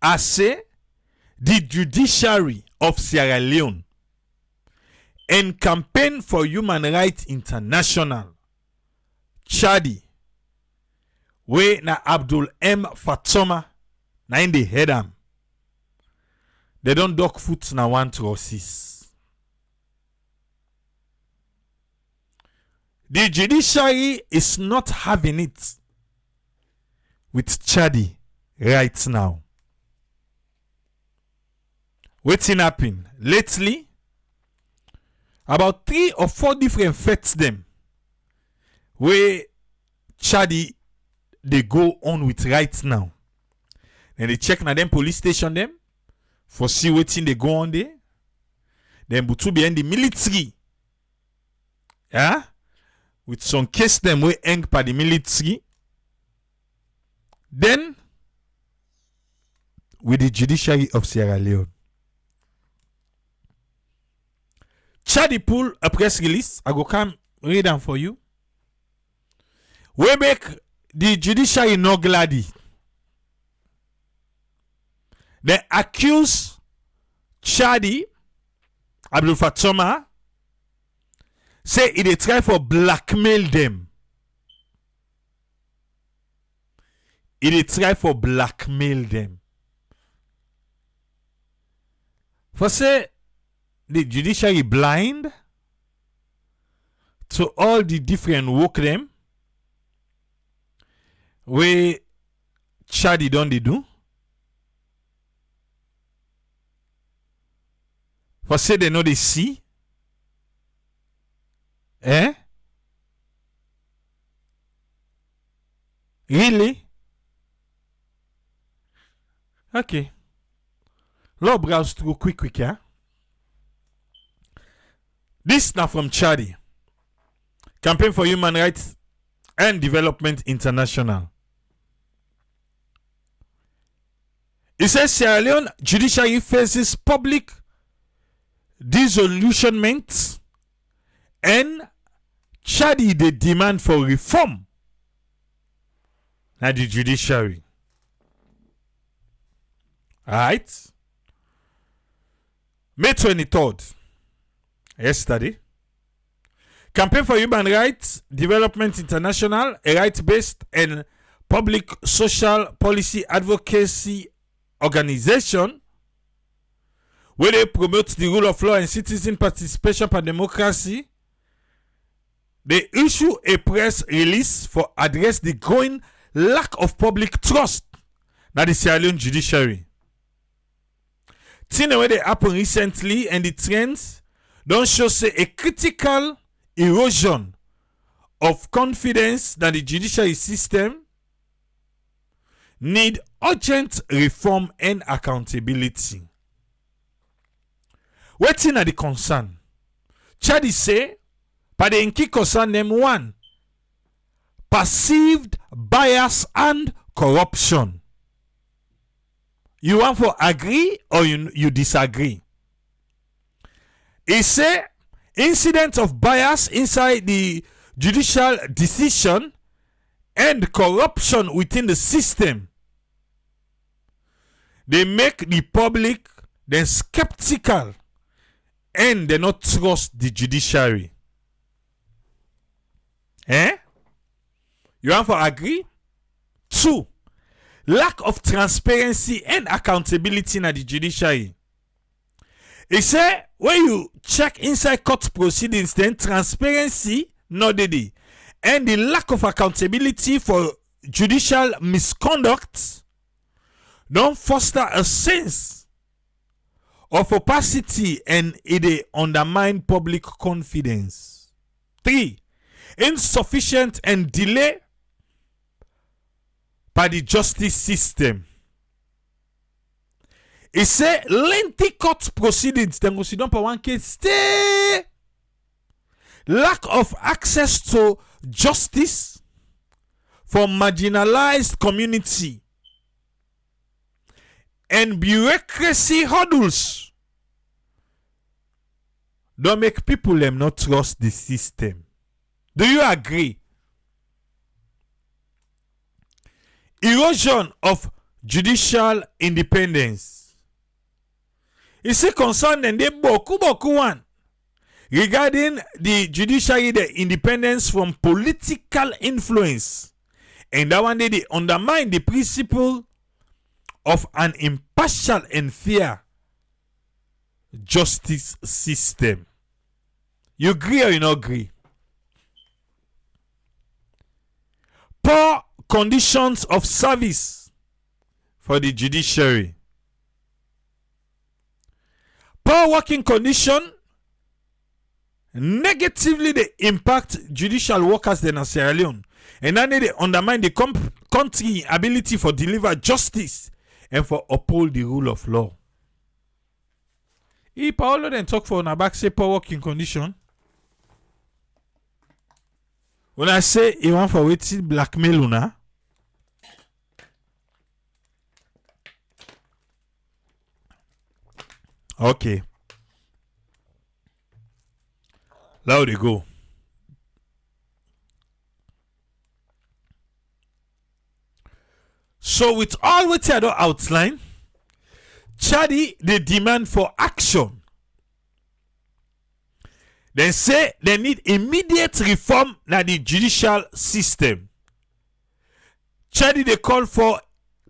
I say the Judiciary of Sierra Leone and Campaign for Human Rights International, CHRDI, where na Abdul Fatoma na in the head am. They don't duck foot na controversies. The judiciary is not having it with CHRDI right now. What's happen lately? About 3 or 4 different feds them where CHRDI they go on with right now. Then they check na them police station them for see wetin they go on there. Then butu behind the military. Yeah? With some case them we hang by the military. Then with the Judiciary of Sierra Leone. CHRDI pull a press release. I go come read them for you. We make the judiciary no glady. They accuse CHRDI, Abdul Fatoma, say they try for blackmail them. They try for blackmail them. For say the judiciary blind to all the different work them where CHRDI don't they do. For say they know they see. Eh? Really? Okay. Let's browse through quick, yeah? This now from CHRDI, Campaign for Human Rights and Development International. It says Sierra Leone judiciary faces public disillusionment and CHRDI the demand for reform at the judiciary. Alright. May 23rd. Yesterday, Campaign for Human Rights Development International, a right-based and public social policy advocacy organization where they promote the rule of law and citizen participation and democracy, they issue a press release for address the growing lack of public trust in the Sierra Leone judiciary. Things where they happen recently and the trends don't show say a critical erosion of confidence that the judiciary system need urgent reform and accountability. Waiting at the concern. CHRDI say, but the key concern them one, perceived bias and corruption. You want for agree or you disagree? He say incidents of bias inside the judicial decision and corruption within the system, they make the public then skeptical and they not trust the judiciary. Eh? You want for agree? 2. Lack of transparency and accountability in the judiciary. He say when you check inside court proceedings, then transparency not the and the lack of accountability for judicial misconduct don't foster a sense of opacity and it undermine public confidence. 3. Insufficient and delay by the justice system. It say lengthy court proceedings then go sit down for one case stay. Lack of access to justice for marginalized community and bureaucracy hurdles don't make people them not trust the system. Do you agree? Erosion of judicial independence. He say concern and they boku one regarding the judiciary, the independence from political influence, and that one they undermine the principle of an impartial and fair justice system. You agree or you not agree? Poor conditions of service for the judiciary. Poor working condition negatively they impact judicial workers in Sierra Leone, and then they undermine the country ability for deliver justice and for uphold the rule of law. If Paolo then talk for una back say poor working condition, when I say he want for waiting blackmail una, okay, now they go. So with all what I don't outline, CHRDI they demand for action. They say they need immediate reform in the judicial system. CHRDI they call for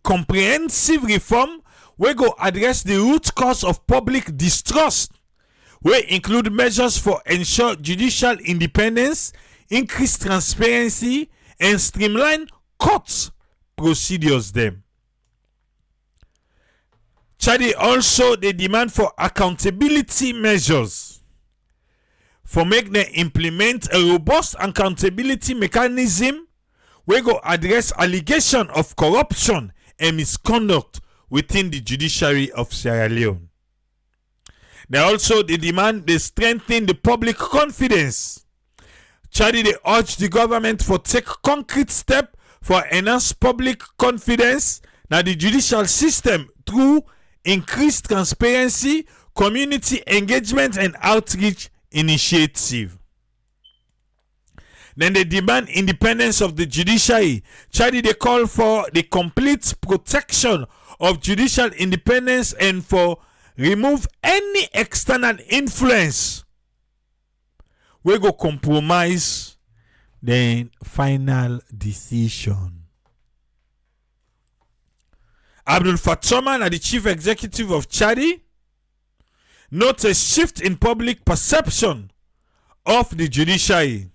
comprehensive reform we go address the root cause of public distrust. We include measures for ensure judicial independence, increase transparency, and streamline court procedures them. CHRDI also they demand for accountability measures for make them implement a robust accountability mechanism we go address allegation of corruption and misconduct within the judiciary of Sierra Leone. They also they demand they strengthen the public confidence. CHRDI they urge the government for take concrete step for enhance public confidence na the judicial system through increased transparency, community engagement, and outreach initiative. Then they demand independence of the judiciary. CHRDI they call for the complete protection of judicial independence and for remove any external influence we go compromise the final decision. Abdul Fatoma, the chief executive of CHRDI, notes a shift in public perception of the judiciary.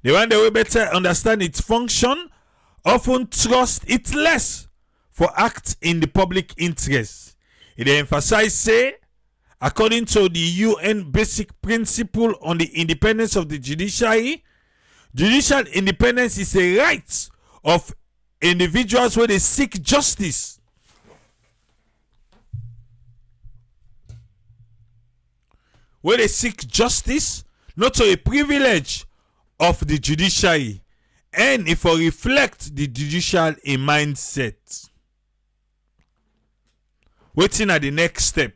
They want the way better understand its function, often trust it less for act in the public interest. It emphasizes, say, according to the UN Basic Principle on the Independence of the Judiciary, judicial independence is a right of individuals where they seek justice. Where they seek justice, not a privilege of the judiciary, and if we reflect the judicial a mindset. Waiting at the next step.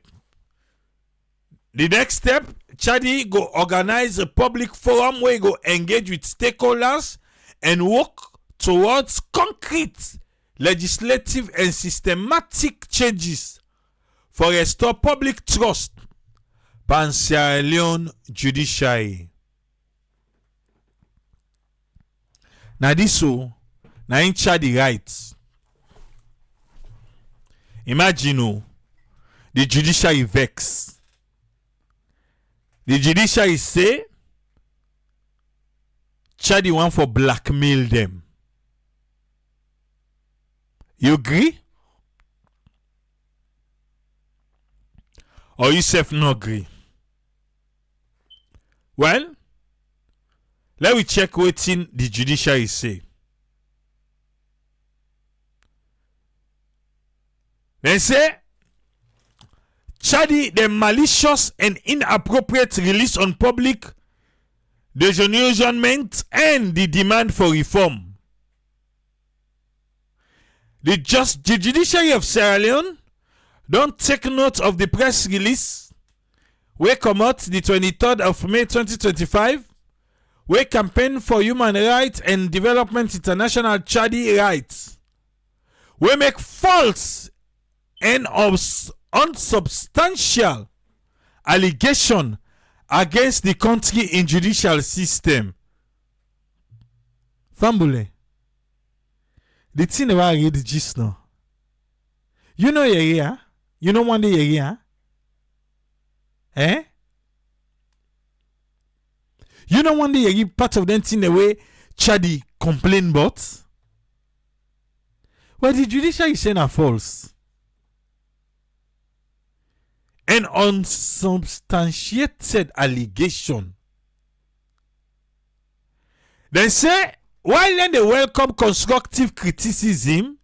The next step, CHRDI go organize a public forum where go engage with stakeholders and work towards concrete legislative and systematic changes for restore public trust pan Sierra Leone judiciary. Now this so, now in CHRDI rights. Imagine the judiciary vex. The judiciary say CHRDI want for blackmail them. You agree? Or you self not agree? Well, let me check what in the judiciary say. They say CHRDI the malicious and inappropriate release on public disillusionment and the demand for reform. The judiciary of Sierra Leone don't take note of the press release we come out the 23rd of May 2025 we campaign for human rights and development international CHRDI rights we make false and unsubstantial allegation against the country in judicial system. Fambule. The thing about read just now. You know area? You know one day area? Eh? You know one day you part of them thing the way CHRDI complain about? Well, the judiciary is saying are false. An unsubstantiated allegation. They say, while then they welcome constructive criticism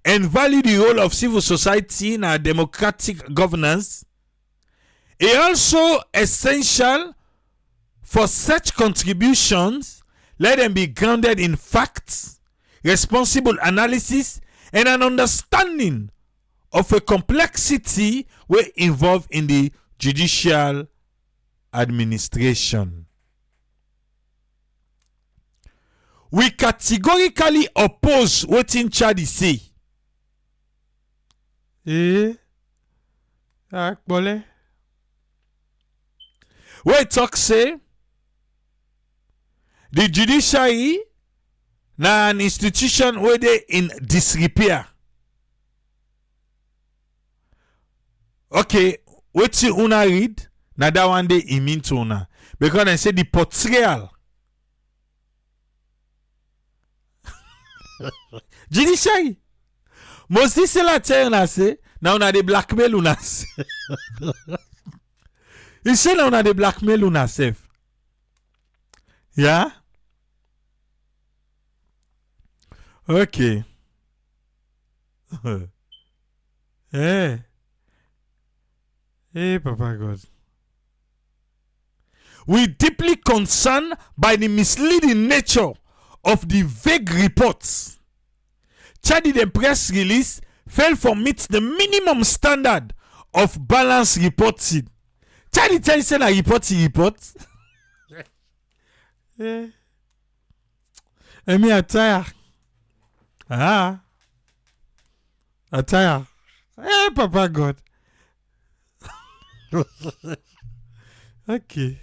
and value the role of civil society in our democratic governance, it also essential for such contributions, let them be grounded in facts, responsible analysis, and an understanding of a complexity we involved in the judicial administration. We categorically oppose what CHRDI say. We talk say the judiciary na an institution where they in disrepair. Okay, what you una read? Na that one day it mean to una. Because they say the portrayal. Judiciary. Most c'est la terre na say, na una de blackmail una. Il say na una de blackmail una self. Yeah? Okay. Hey, Papa God. We deeply concerned by the misleading nature of the vague reports. CHRDI the press release failed to meet the minimum standard of balanced reporting. CHRDI tell you say na report. Me attire. Attire. Hey, Papa God. Okay.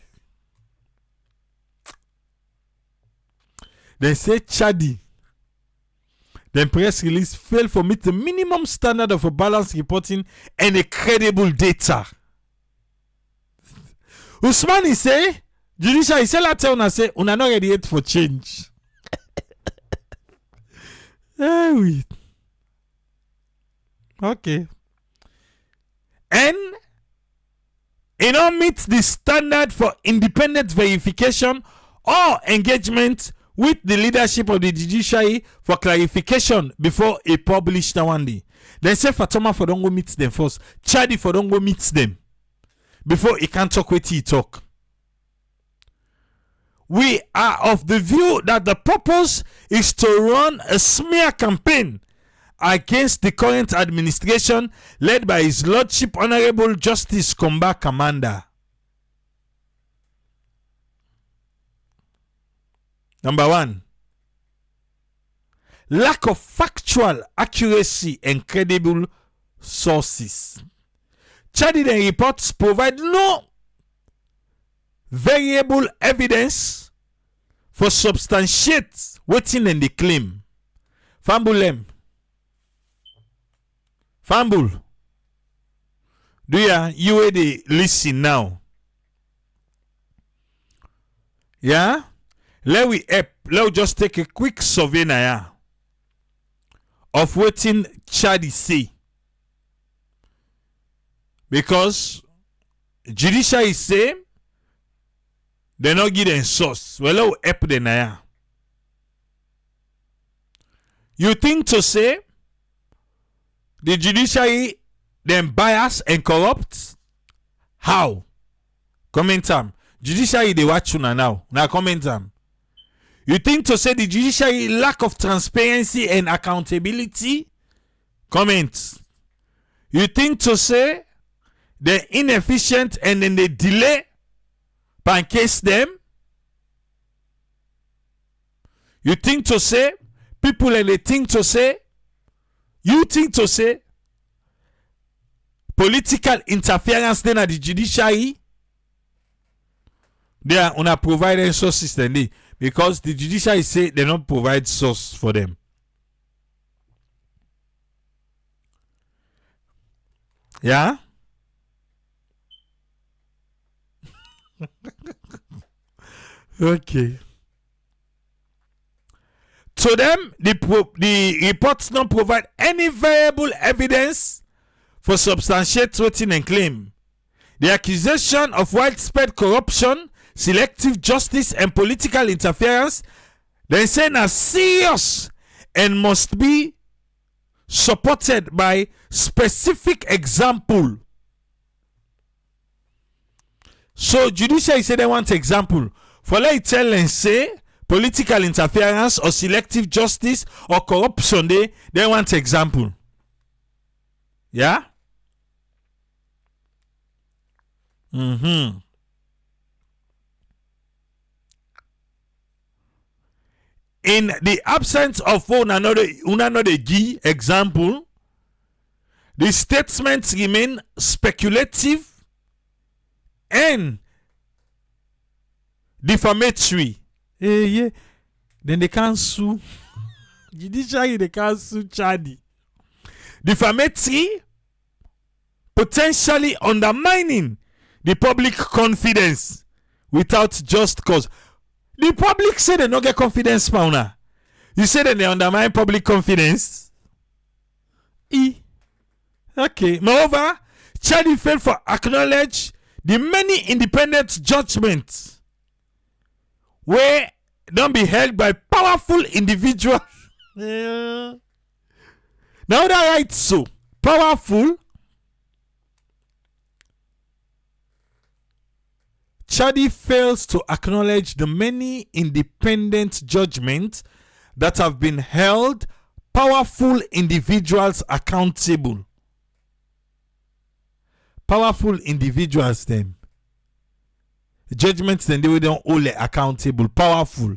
They say CHRDI, the press release failed to meet the minimum standard of a balanced reporting and a credible data. Usmani say, Judiciary say la tell una say, una not ready yet for change. Oui. Okay. And it don't meet the standard for independent verification or engagement with the leadership of the judiciary for clarification before a published one day. They say Fatoma for don't go meet them first. CHRDI for don't go meet them before he can talk with he talk. We are of the view that the purpose is to run a smear campaign against the current administration led by His Lordship Honorable Justice Komba Commander. Number 1, lack of factual accuracy and credible sources. CHRDI and reports provide no variable evidence for substantiate waiting in the claim. Fambulem. Fambul. Do you where they listen now? Yeah? Let we just take a quick survey now of what CHRDI say. Because judiciary say they not give them source. Well, let we help them now. You think to say the judiciary then bias and corrupt? How? Comment time. Judiciary they watch you now. Now comment time. You think to say the judiciary lack of transparency and accountability? Comment. You think to say they're inefficient and then they delay pancase them? You think to say people and they think to say You think to say political interference then at the judiciary? They are on a providing sources then they, because the judiciary say they don't provide source for them. Yeah? Okay. To them, the reports don't provide any variable evidence for substantiating and claim. The accusation of widespread corruption, selective justice, and political interference, they say are serious and must be supported by specific example. So judiciary say they want example. For let tell and say political interference or selective justice or corruption, they want example. Yeah? In the absence of one another key example, the statements remain speculative and defamatory. Yeah. Then they can't sue. Judiciary, they can't sue CHRDI. Defamatory, potentially undermining the public confidence without just cause. The public say they don't get confidence, Pauna. You say that they undermine public confidence. Okay. Moreover, CHRDI failed to acknowledge the many independent judgments where don't be held by powerful individuals. Now that right, so powerful. CHRDI fails to acknowledge the many independent judgments that have been held powerful individuals accountable. Powerful individuals, them. Judgments, then they don't hold it accountable. Powerful.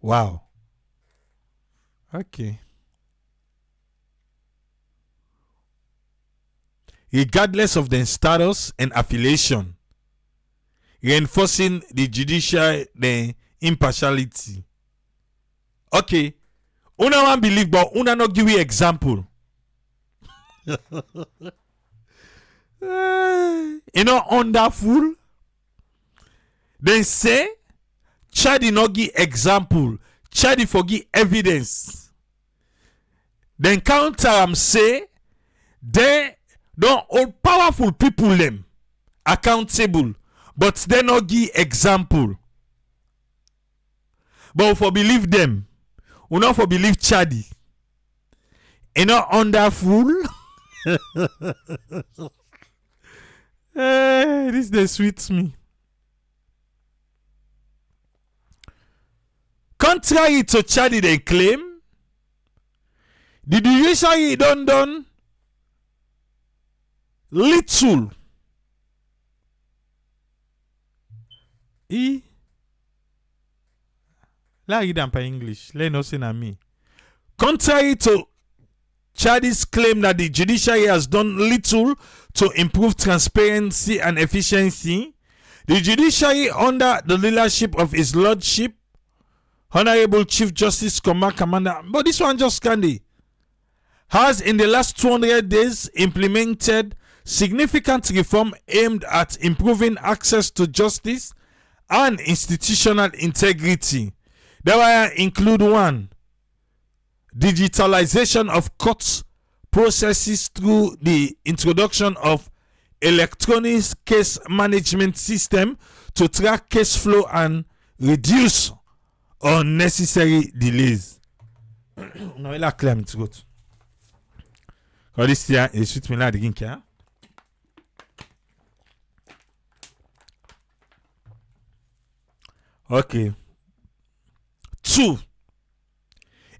Wow. Okay. Regardless of their status and affiliation, reinforcing the judicial impartiality. Okay, una one believe, but una not give you example. Wonderful. Then say CHRDI not give example. CHRDI forgive evidence. Then counter say they don't hold powerful people them accountable, but they not give example. But for believe them, we not for believe CHRDI. Wonderful. This they sweets me. Contrary to CHRDI they claim, the judiciary done little. Let read them by English. Let no say na me. Contrary to CHRDI's claim that the judiciary has done little to improve transparency and efficiency, the judiciary, under the leadership of His Lordship, Honorable Chief Justice Commander, but this one just candy, has in the last 200 days implemented significant reform aimed at improving access to justice and institutional integrity. That will include 1. Digitalization of court processes through the introduction of electronic case management system to track case flow and reduce unnecessary delays. Now il a clair it's good. Quand this here is shoot me là de ginka. Okay. 2.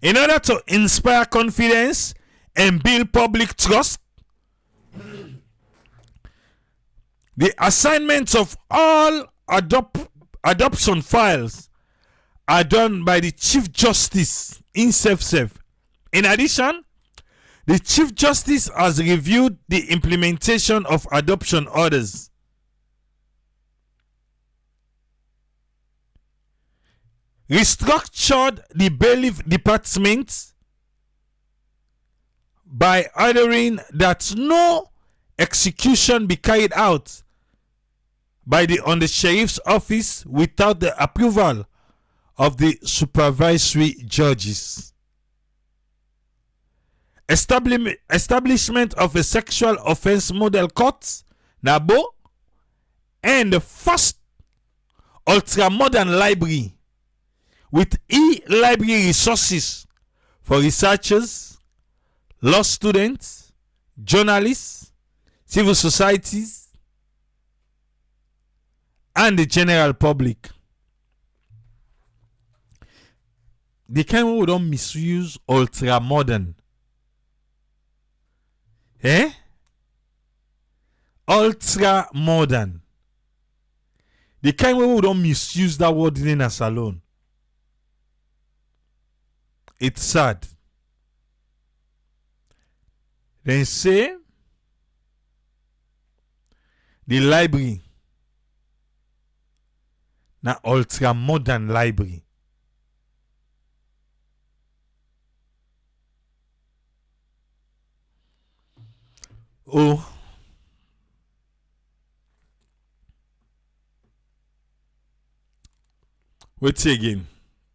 In order to inspire confidence and build public trust, the assignment of all adoption files are done by the Chief Justice in self. In addition, the Chief Justice has reviewed the implementation of adoption orders. Restructured the bailiff department by ordering that no execution be carried out by the sheriff's office without the approval of the supervisory judges. Establishment of a sexual offense model court, NABO, and the first ultra-modern library with e-library resources for researchers, law students, journalists, civil societies, and the general public. The kind who don't misuse ultra-modern. Ultra-modern. The kind who don't misuse that word in us alone. It's sad. Then say the library na ultra modern library. Oh, wait again.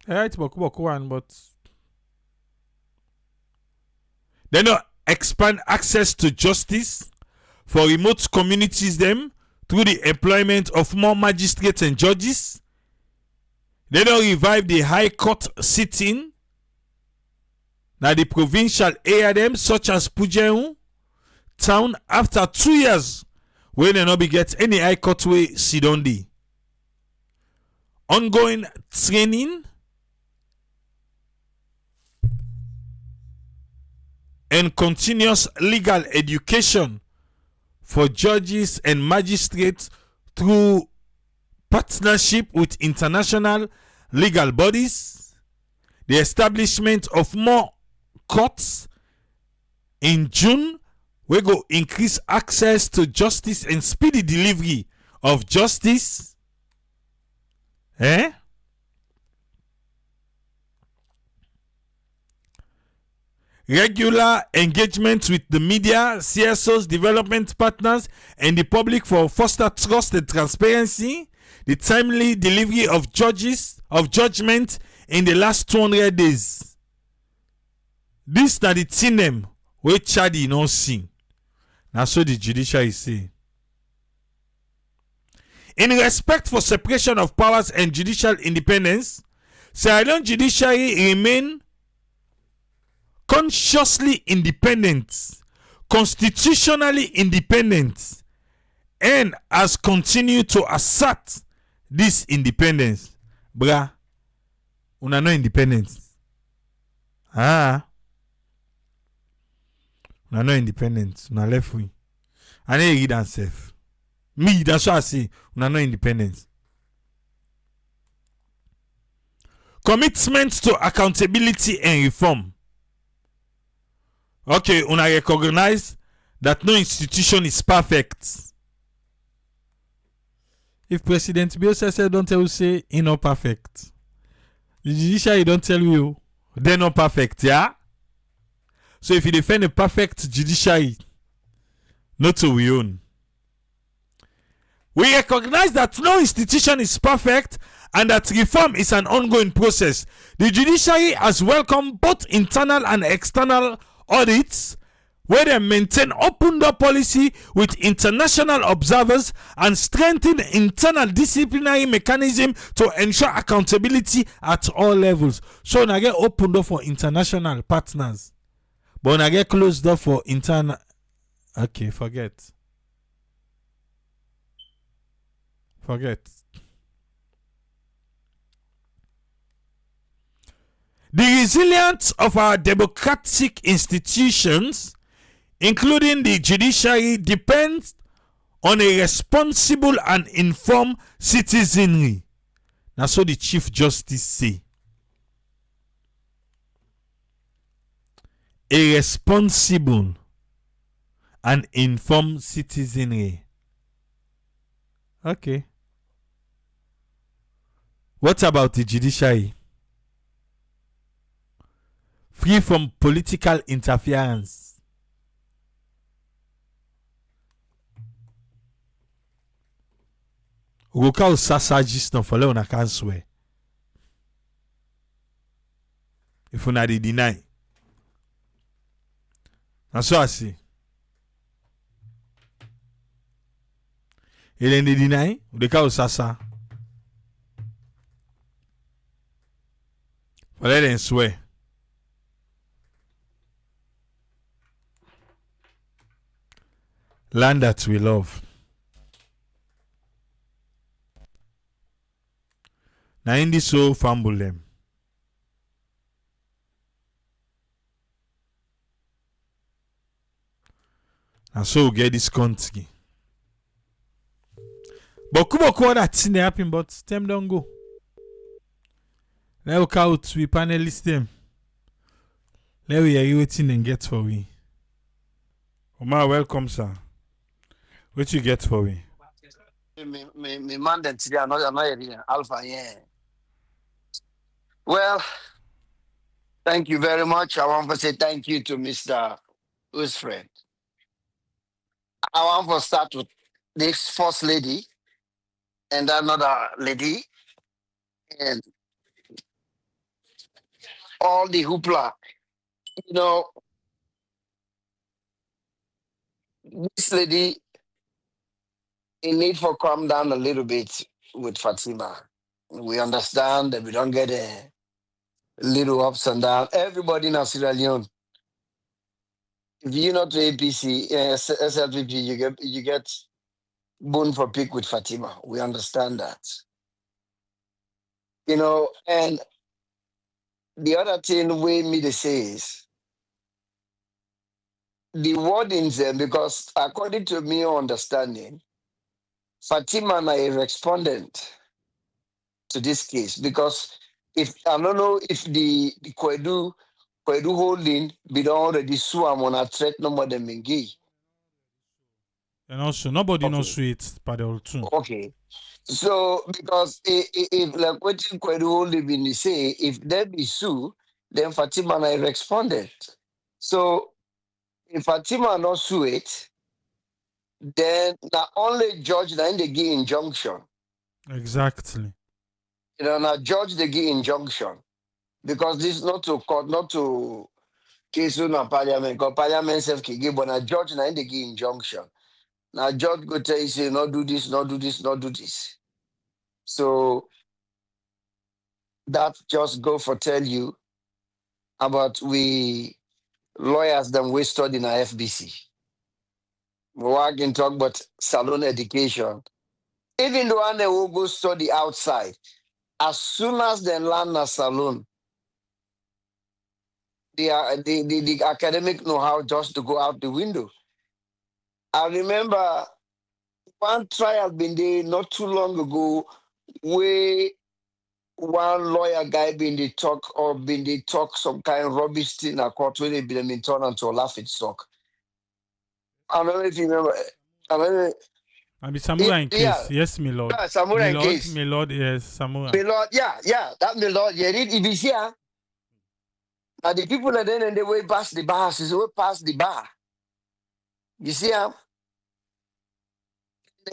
It's book one, but they don't expand access to justice for remote communities them through the employment of more magistrates and judges. They don't revive the high court sitting. Now the provincial area them such as Pujeun town after 2 years when they not be get any high court way Sidondi. Ongoing training and continuous legal education for judges and magistrates through partnership with international legal bodies, the establishment of more courts in June, we go increase access to justice and speedy delivery of justice. Regular engagement with the media, CSOs, development partners, and the public for foster trust and transparency. The timely delivery of judgment in the last 200 days. This na the thing them wey CHRDI no see. Now so the judiciary say. In respect for separation of powers and judicial independence, Sierra Leone judiciary remain consciously independent, constitutionally independent, and has continued to assert this independence. Bra, una no independence. Una no independence. Una left wing. I need to read and safe. Me, that's what I say. Una no independence. Commitment to accountability and reform. Okay, una recognize that no institution is perfect. If President Biosese don't tell you say he not perfect, the judiciary don't tell you they're not perfect, yeah? So if you defend a perfect judiciary, not to we own. We recognize that no institution is perfect and that reform is an ongoing process. The judiciary has welcomed both internal and external audits where they maintain open door policy with international observers and strengthen internal disciplinary mechanism to ensure accountability at all levels. So now get open door for international partners, but now get closed door for internal. Okay, forget. The resilience of our democratic institutions, including the judiciary, depends on a responsible and informed citizenry. That's so the Chief Justice say. a responsible and informed citizenry. Okay. What about the judiciary? Free from political interference. Ugoka usasa jisno fole una can swear. If una dey deny. That's what I see. Ele dey deny, ugoka usasa. Fole den swear. Land that we love. Na in this so fumble them. And so we get this country. But Kubo that thing happen, but them don't go. Let us out we panelists them. Let we hear waiting and get for we. Omar, welcome, sir. What you get for we? Me man then today another Alpha, yeah. Well, thank you very much. I want to say thank you to Mr. Usfred. I want to start with this first lady and another lady and all the hoopla. You know, this lady in need for calm down a little bit with Fatima. We understand that we don't get a little ups and downs. Everybody in Sierra Leone, if you're not to APC, SLPP, you get bone for pick with Fatima. We understand that. You know, and the other thing we me to say is the wordings there, because according to me understanding, Fatima is a respondent to this case. Because if I don't know if the Kwedu holding be done already sue am on a threat no more than Mengi. And also nobody Okay. knows it by the old too. Okay. So because if like what Kwedu holding been say, if there be sue, then Fatima is a respondent. So if Fatima not sue it, then not only judge na they give injunction. Exactly. You know, now judge they give injunction. Because this not to court, not to case on parliament, because parliament self can give, but now judge na they give injunction. Now judge go tell you say not do this, not do this, not do this. So that just go for tell you about we lawyers them we study in our FBC. We can talk about salon education. Even the one that will go study outside, as soon as they land a salon, the academic know-how just to go out the window. I remember one trial been there not too long ago where one lawyer guy been the talk some kind of rubbish thing a court where they been turned into a laughing stock. I don't know if you remember. I mean, I mean Samurai in case. yeah. Yes, my lord. Yeah, Samurai in case. My lord, yes, Samurai. My lord, yeah, that my lord. You read EBC, now the people that then and they way past the bar, is way past the bar. You see, then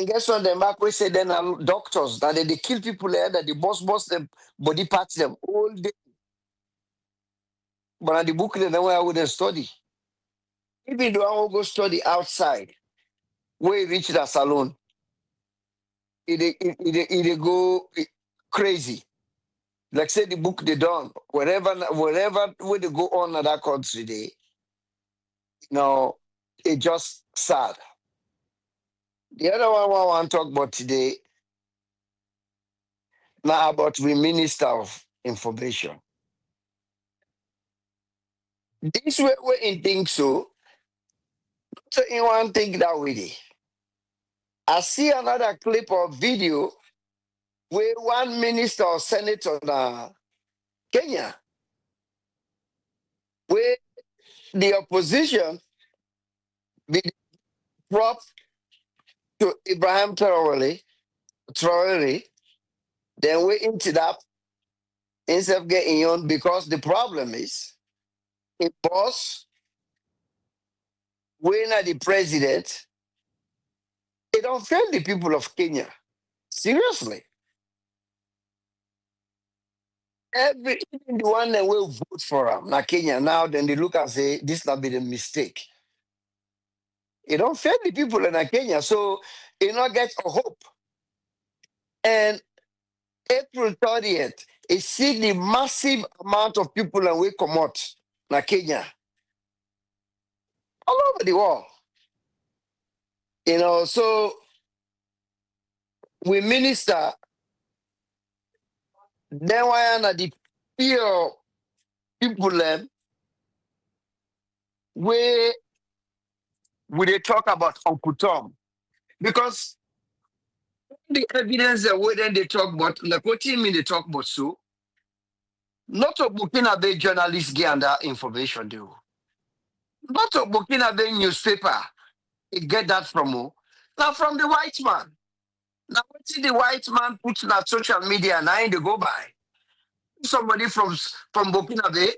guess what? Them back we say then are doctors that they kill people there that the boss them body parts them all day. But at the book then where I wouldn't study. Even though I will go study outside, where you reach that salon, it go crazy. Like say the book they done, wherever where they go on at that country they, you know, it just sad. The other one I want to talk about today, now about the Minister of Information. This way we in think so you want to think that way. I see another clip or video where one minister or senator in Kenya, where the opposition be prop to Ibrahim Traore, then we ended up instead of getting on because the problem is it was when the president, it don't fail the people of Kenya. Seriously. Even the one that will vote for him, now Kenya now, then they look and say, this not be a mistake. It don't fail the people in Kenya, so it not get a hope. And April 30th, it see the massive amount of people and we come out na Kenya. All over the world. So we minister, then why are the fear people them where we they talk about Uncle Tom? Because the evidence that way then they talk about, like what do you mean they talk about so? Not a Burkina Faso journalists get that information, though. Not a Burkina Faso newspaper, it get that from who? Now from the white man. Now what see the white man put on social media and I ain't they go by? Somebody from Burkina Faso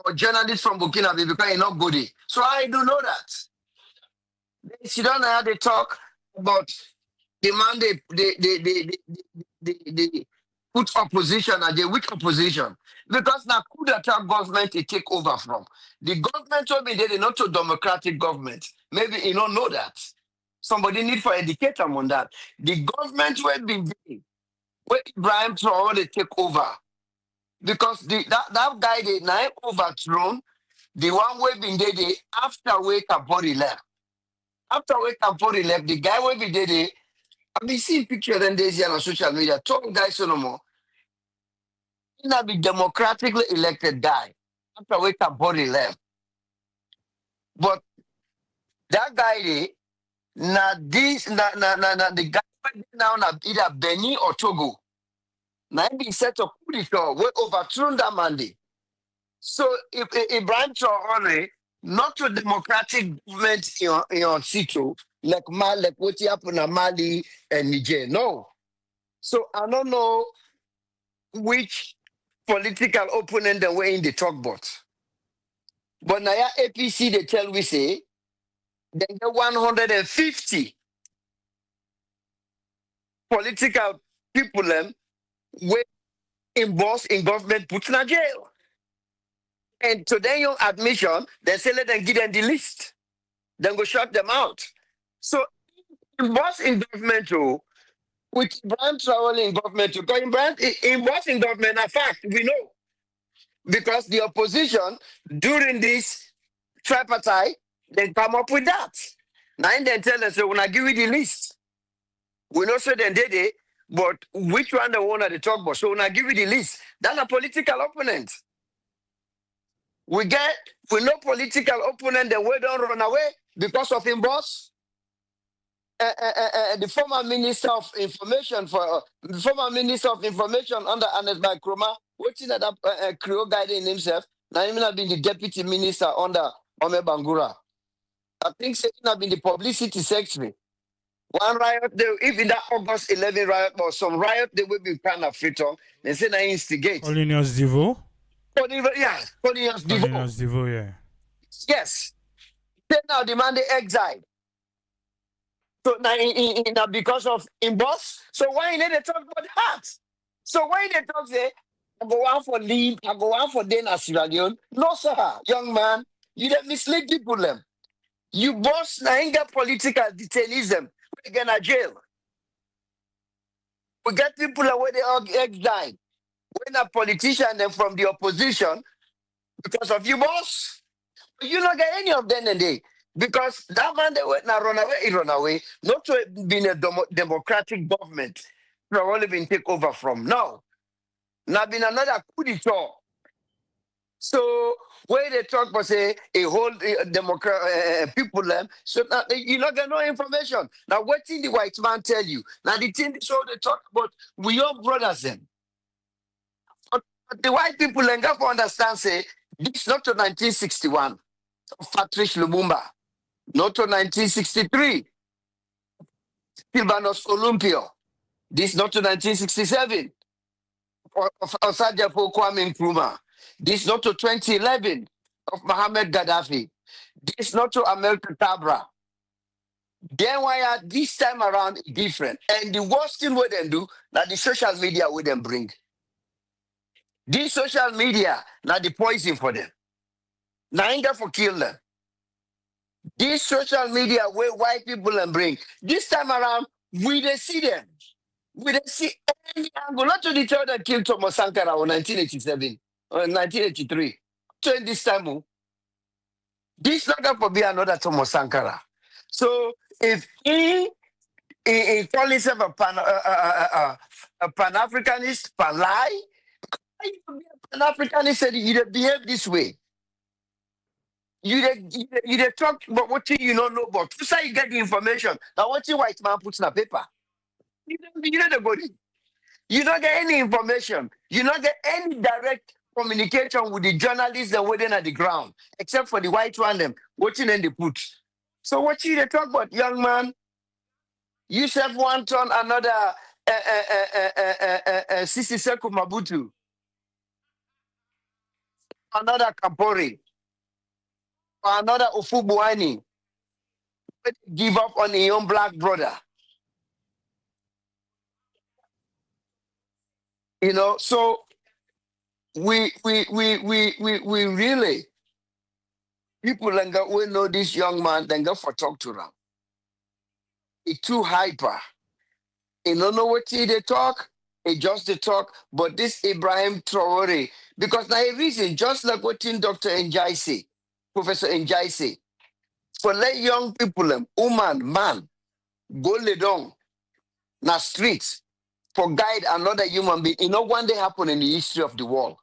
or journalist from Burkina Faso because he not goody. So I do know that. They sit down and they talk about the man they put opposition and they weak opposition. Because now coup d'etat government they take over from. The government will be there, not a democratic government. Maybe you don't know that. Somebody need for educate them on that. The government will be there where Ibrahim Traore they take over. Because that guy they now overthrown, the one way been there after Wake Body left. After Wake Body left, the guy will be there. I've been seeing pictures then days here on social media. Talk guys no more. He not be democratically elected guy after Wake Body left. But that guy there, the guy now na either Benin or Togo. Now he be set up coup d'etat, we overthrown that mandate. So if Ibrahim Traore, not a democratic government in situ, like what happened in Mali and Niger. No. So I don't know which political opponent they were in the talk about. But now APC they tell we say they get 150 political people them were involved in government put in a jail. And today your admission, they say let them give them the list. Then go shut them out. So involved in government too, with Ibrahim Traore in government too. Because involved in government, a fact, we know. Because the opposition during this tripartite, they come up with that. Now they tell us, so when I give you the list, we know so then did it, but which one the one that they talk about? So when I give you the list, that's a political opponent. We know political opponent that we don't run away because of him boss. The former minister of information under Anet Kroma, what's that Creole guy in himself? Now he not been the deputy minister under Ome Bangura. I think he not been the publicity secretary. One riot, if in that August 11 riot or some riot, they will be kind of free tongue. They say they instigate. Colinius Divo? Colinius Divo, yeah. Yes. They now demand the exile. So now because of him boss, so why they talk about that? So why they talk say, I go out for leave, I go out for dinner, Sierra Leone? No, sir, young man, you don't mislead people them. You boss now ain't got political detailism. We get in jail. We get people where they all exile. When a politician them from the opposition, because of you boss, you don't get any of them today. Because that man they went now run away, he run away. Not to have been a democratic government. Not only been take over from. No. Now been another coup d'etat. So where they talk about say a whole democrat people them, so now you not get no information. Now what did the white man tell you? Now the thing so they talk about we all brothers them. But the white people ain't got to understand say this not to 1961. Patrice Lumumba. Noto 1963. Sylvanus Olympio. This not to 1967 of Osagyefo Kwame Nkrumah. This not to 2011 of Mohammed Gaddafi. This not to America Tabra. Then why are this time around different? And the worst thing we them do, that the social media will them bring. This social media, now the poison for them. Now ain't for kill them. This social media where white people and bring. This time around, we they see them. We don't see any angle. Not to the third that killed Thomas Sankara in 1987 or 1983. So in this time, this not going to be another Thomas Sankara. So if he call himself a Pan-Africanist, pan-lie, you be a Pan-Africanist and you behave this way. You talk about what you don't know about. Who say you get the information? Now what the white man puts in a paper? You don't the body. You don't get any information. You don't get any direct communication with the journalists that waiting at the ground, except for the white one them watching in the put. So what you they talk about, young man? You self one turn another Sisi Sekou Mabutu, another Kampori, or another Ofubuani. Give up on your own black brother. You know, so we really people and we know this young man then go for talk to them. He too hyper. He don't know what they talk. He just they talk. But this Ibrahim Traore, because now a reason, just like what Dr. Njai say, Professor Njai say, for let young people, woman, man, go lay down na streets for guide another human being. It not one day happen in the history of the world.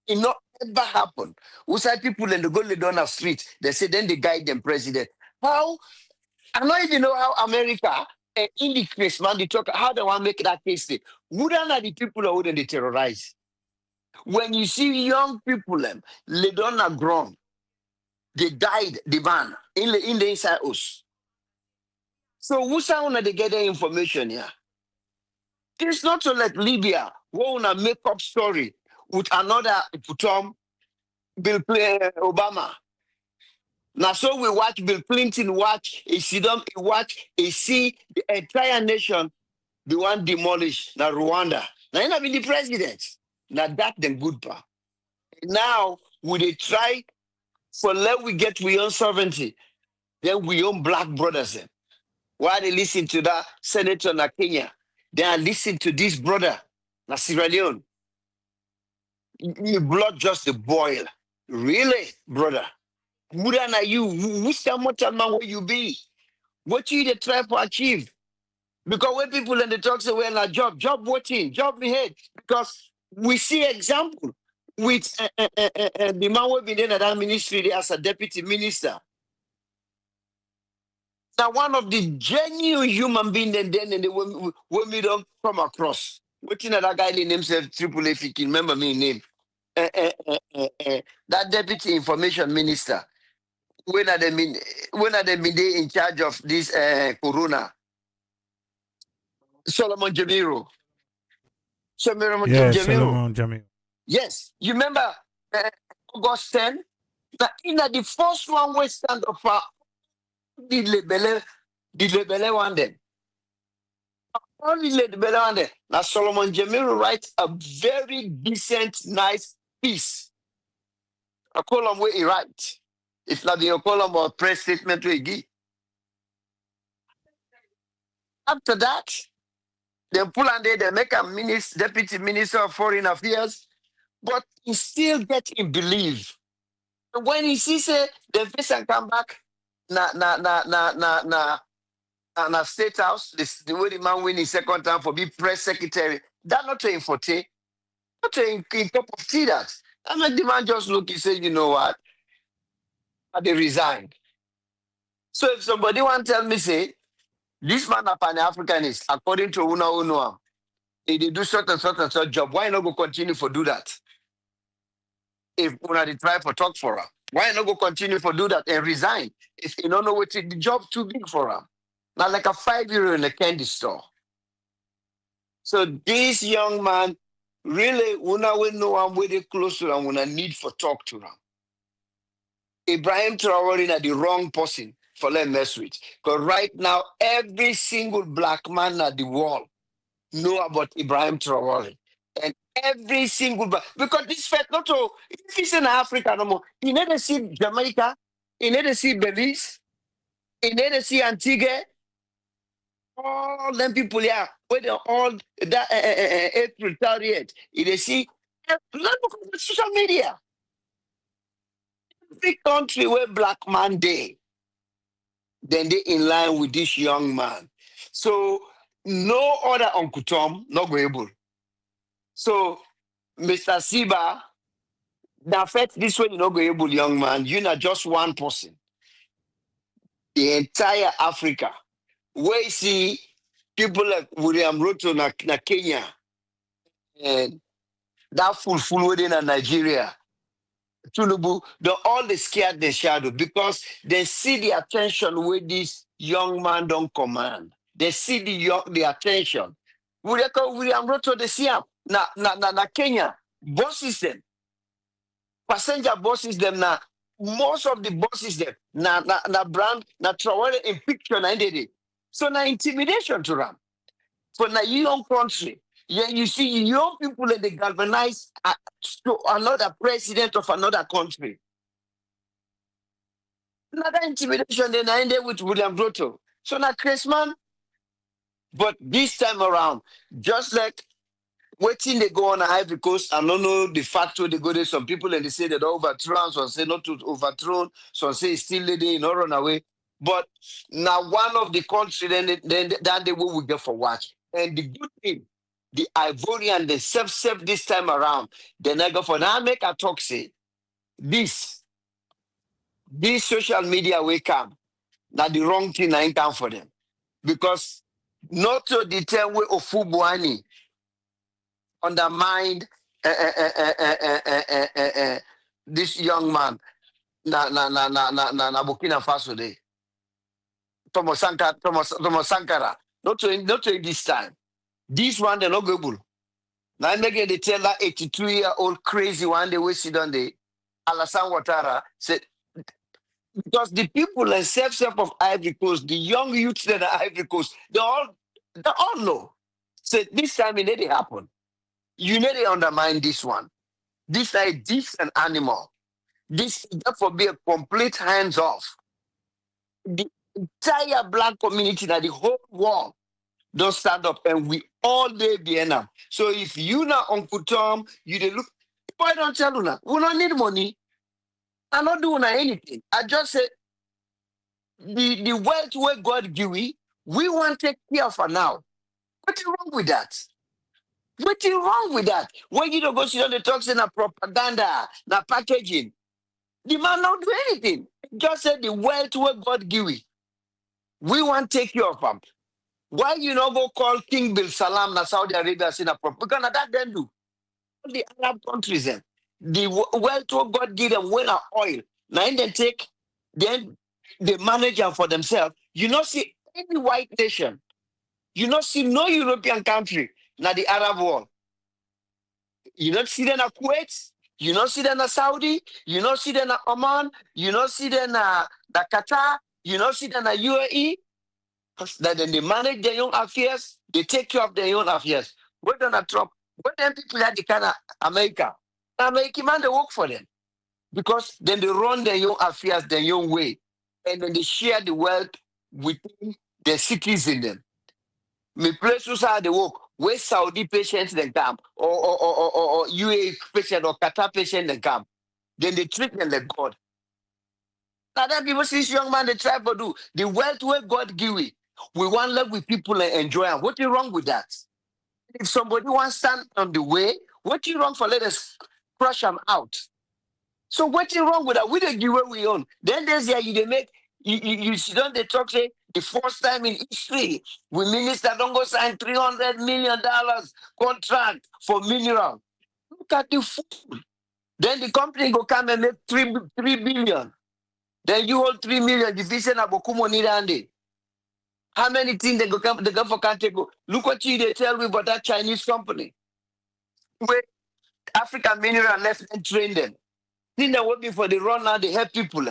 It not ever happen. We say people and they go lay down the street, they say then they guide them president. How? I don't even know how America in the case, man, they talk how they want to make that case. Wouldn't are the people who wouldn't they terrorize? When you see young people lay down the ground, they died the man in the inside us. So who say when they get the information here? It's not to let Libya go on a make up story with another Tom Bill Obama. Now, so we watch Bill Clinton watch, he see them, he watch, he see the entire nation be one demolished. Now, Rwanda. Now, you not be the president. Now, that then good part. Now, we they try for let we get we own sovereignty, then we own black brothers. Then. While they listen to that senator na Kenya, then listen to this brother na Sierra Leone. Your blood just the boil. Really, brother? Who are you? Who's the mortal man where you be? What you they try to achieve? Because when people in the talk say, well, a job watching, job behead. Because we see example with the man who been in that ministry there as a deputy minister. Now, one of the genuine human beings and then when we don't come across. What you know that guy named himself Triple F, you can remember me name. That deputy information minister. When are they been in charge of this corona? Solomon Jamiru. Yes, Solomon Jamiru. Yes, you remember August 10? Now, in the first one we stand up for the lebele one then. Only lebele one then. Now Solomon Jamiru writes a very decent, nice piece. A column where he writes. If not the column or press statement we give. After that, they pull and they make a deputy minister of foreign affairs, but he still get in believe. When he sees the face and come back, na state house, the way the man win his second time for be press secretary, that not to infote, not to in cup of tea that. I make the man just look, he say, you know what? They resigned. So if somebody want to tell me, say, this man a Pan-Africanist, according to Una, they do such and such job, why not go continue for do that? If Una they try for talk for her. Why not go continue for do that and resign? If you don't know what the job too big for him. Not like a 5 year in a candy store. So this young man really una we know I'm very close to him when I need for talk to him. Ibrahim Traore na the wrong person for let mess with. Because right now, every single black man at the world know about Ibrahim Traore. And every single because this fact not to if it's in Africa no more, you need to see Jamaica, you need to see Belize, you need to see Antigua, all them people here, where they all that April 30th, you see, look at social media. Every country where black man day, then they in line with this young man. So no other Uncle Tom not go able. So Mr. Siba, the fact this way you not go able, young man, you're not just one person. The entire Africa. Where you see people like William Ruto na Kenya and that full within Nigeria. Tulubu, they all they scared the shadow because they see the attention where this young man don't command. They see the attention. William Ruto, they see him. Na Kenya, bus system, passenger bus system, na most of the buses them, na brand, na Traore in picture, na ndede. So na intimidation to them. For na young country, yeah, you see young people that they galvanize to another president of another country. Another intimidation then I ended with William Ruto. So now Chrisman, but this time around, just like waiting they go on Ivory Coast, I don't know the factor they go there. Some people and they say that overthrown, some say not to overthrown, some say it's still leading, not run away. But now one of the country then they will get for watch. And the good thing, the Ivorian, the self this time around, then I go for now make a talk say this social media will come. Now the wrong thing I come for them. Because not to the time way of Fubuani undermined this young man na Burkina Faso day. Thomas Sankara. Not to this time. This one they're not good. Now I'm making they tell that 82-year-old crazy one they will sit on the Alassane Ouattara said because the people and self of Ivory Coast, the young youths that are Ivory Coast, they all know. So this time it need to happen. You need to undermine this one. This is this an animal. This therefore be a complete hands off. The entire black community that the whole world don't stand up and we all day be enough. So if you not Uncle Tom, you they look, why don't tell you now? We don't need money. I'm not doing anything. I just said the wealth where God give we want to take care of her now. What's wrong with that? What's wrong with that? When you don't go see all the talks in a propaganda, the packaging, the man don't do anything. Just said the wealth where God give we want to take care of him. Why you not go call King Bill Salam na Saudi Arabia in a propaganda that then do? All the Arab countries then. The wealth what God give them when are oil. Now then take, then they manage them for themselves. You not see any white nation. You not see no European country na the Arab world. You not see them na Kuwait. You not see them na Saudi. You not see them na Oman. You not see them na Qatar. You not see them na UAE. That then they manage their own affairs. They take care of their own affairs. What Donald Trump? What them people at the kind of America? American man they work for them because then they run their own affairs their own way, and then they share the wealth within their cities in them. Me places how they work where Saudi patients then come or UAE patient or Qatar patient then come. Then they treat them like God. Now that people see this young man they try to do the wealth where God give we want live with people and enjoy them. What is wrong with that? If somebody wants to stand on the way, what is wrong for let us crush them out? So what is wrong with that? We don't give what we own. Then there's yeah, you make you sit on the talk say the first time in history we minister don't go sign $300 million contract for mineral. Look at the fool. Then the company go come and make 3 billion. Then you hold 3 million. Division abokumo nirande. How many things they go come? The government can't take go. Look what they tell me about that Chinese company. Where African mineral left and train them. Think they're working for the run now. They help people.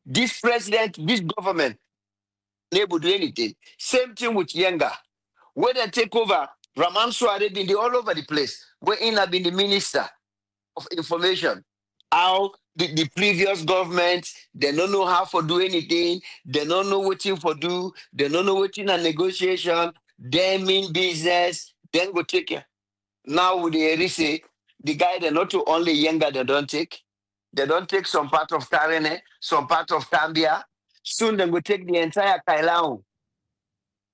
This president, this government, unable to do anything. Same thing with Yenga. When they take over, Raman Suare been all over the place. Where in have been the minister of information. How the previous government, they don't know how to do anything, they don't know what to do, they don't know what in a negotiation, they mean business, then go take care. Now with the say the guy they're not only younger, they don't take some part of Tarene, some part of Gambia. Soon they will take the entire Kailau.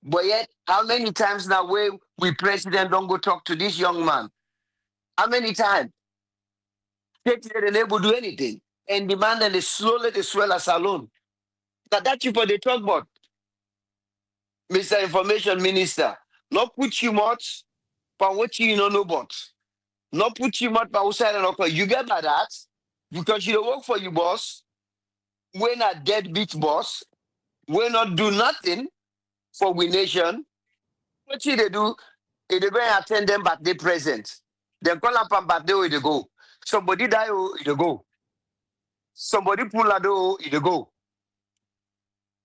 But yet, how many times now we president don't go talk to this young man? How many times? Take it and able to do anything. And demand and they slowly they swell us alone. Now that you for the talk about, Mr. Information Minister, not put you much for what you know about. Not put you much for outside and okay. You get by that because you don't work for your boss. We're not deadbeat boss. We're not do nothing for we nation. What they do, they go and attend them but they present. They call up and but they go. Somebody die, they go. Somebody pull a door, it go.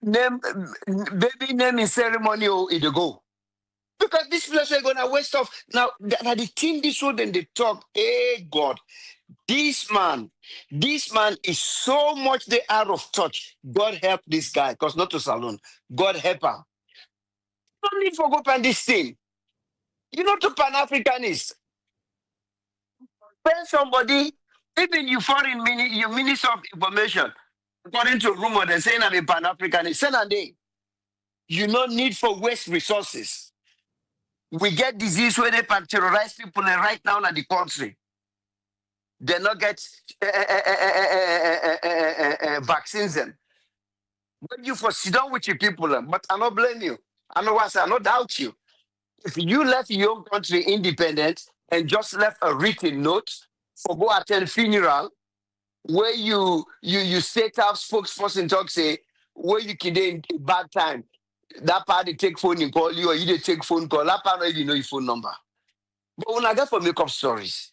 Name baby name in ceremony, it go. Because this place are gonna waste off. Now the thing this road and they talk, hey God, this man is so much they out of touch. God help this guy, because not to salon. God help him. Don't need for go pan this thing. You know to Pan-Africanist. When somebody, even you foreign you minister of information, according to rumor, they're saying I'm a Pan-Africanist. Send a day. You no need for waste resources. We get disease where they terrorize people and right now in the country. They not get vaccines. But you for sit down with your people, but I not blame you. I know what I not doubt you. If you left your own country independent and just left a written note for go attend funeral where you state out spokesperson talk say where you can in bad time. That part they take phone and call you or you they take phone call. That part already know your phone number. But when I get for make up stories,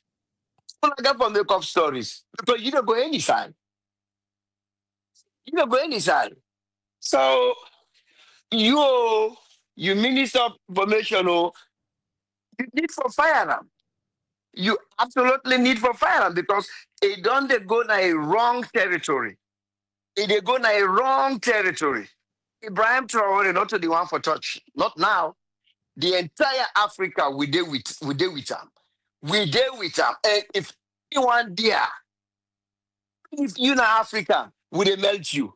because you don't go any side. You don't go any side. So you minister of information, you need for fire them. You absolutely need for fire them because they don't they go in a wrong territory. They go in a wrong territory. Ibrahim Traore not to the one for touch. Not now. The entire Africa we deal with them. We deal with them. And if anyone there, if you know Africa, will they melt you?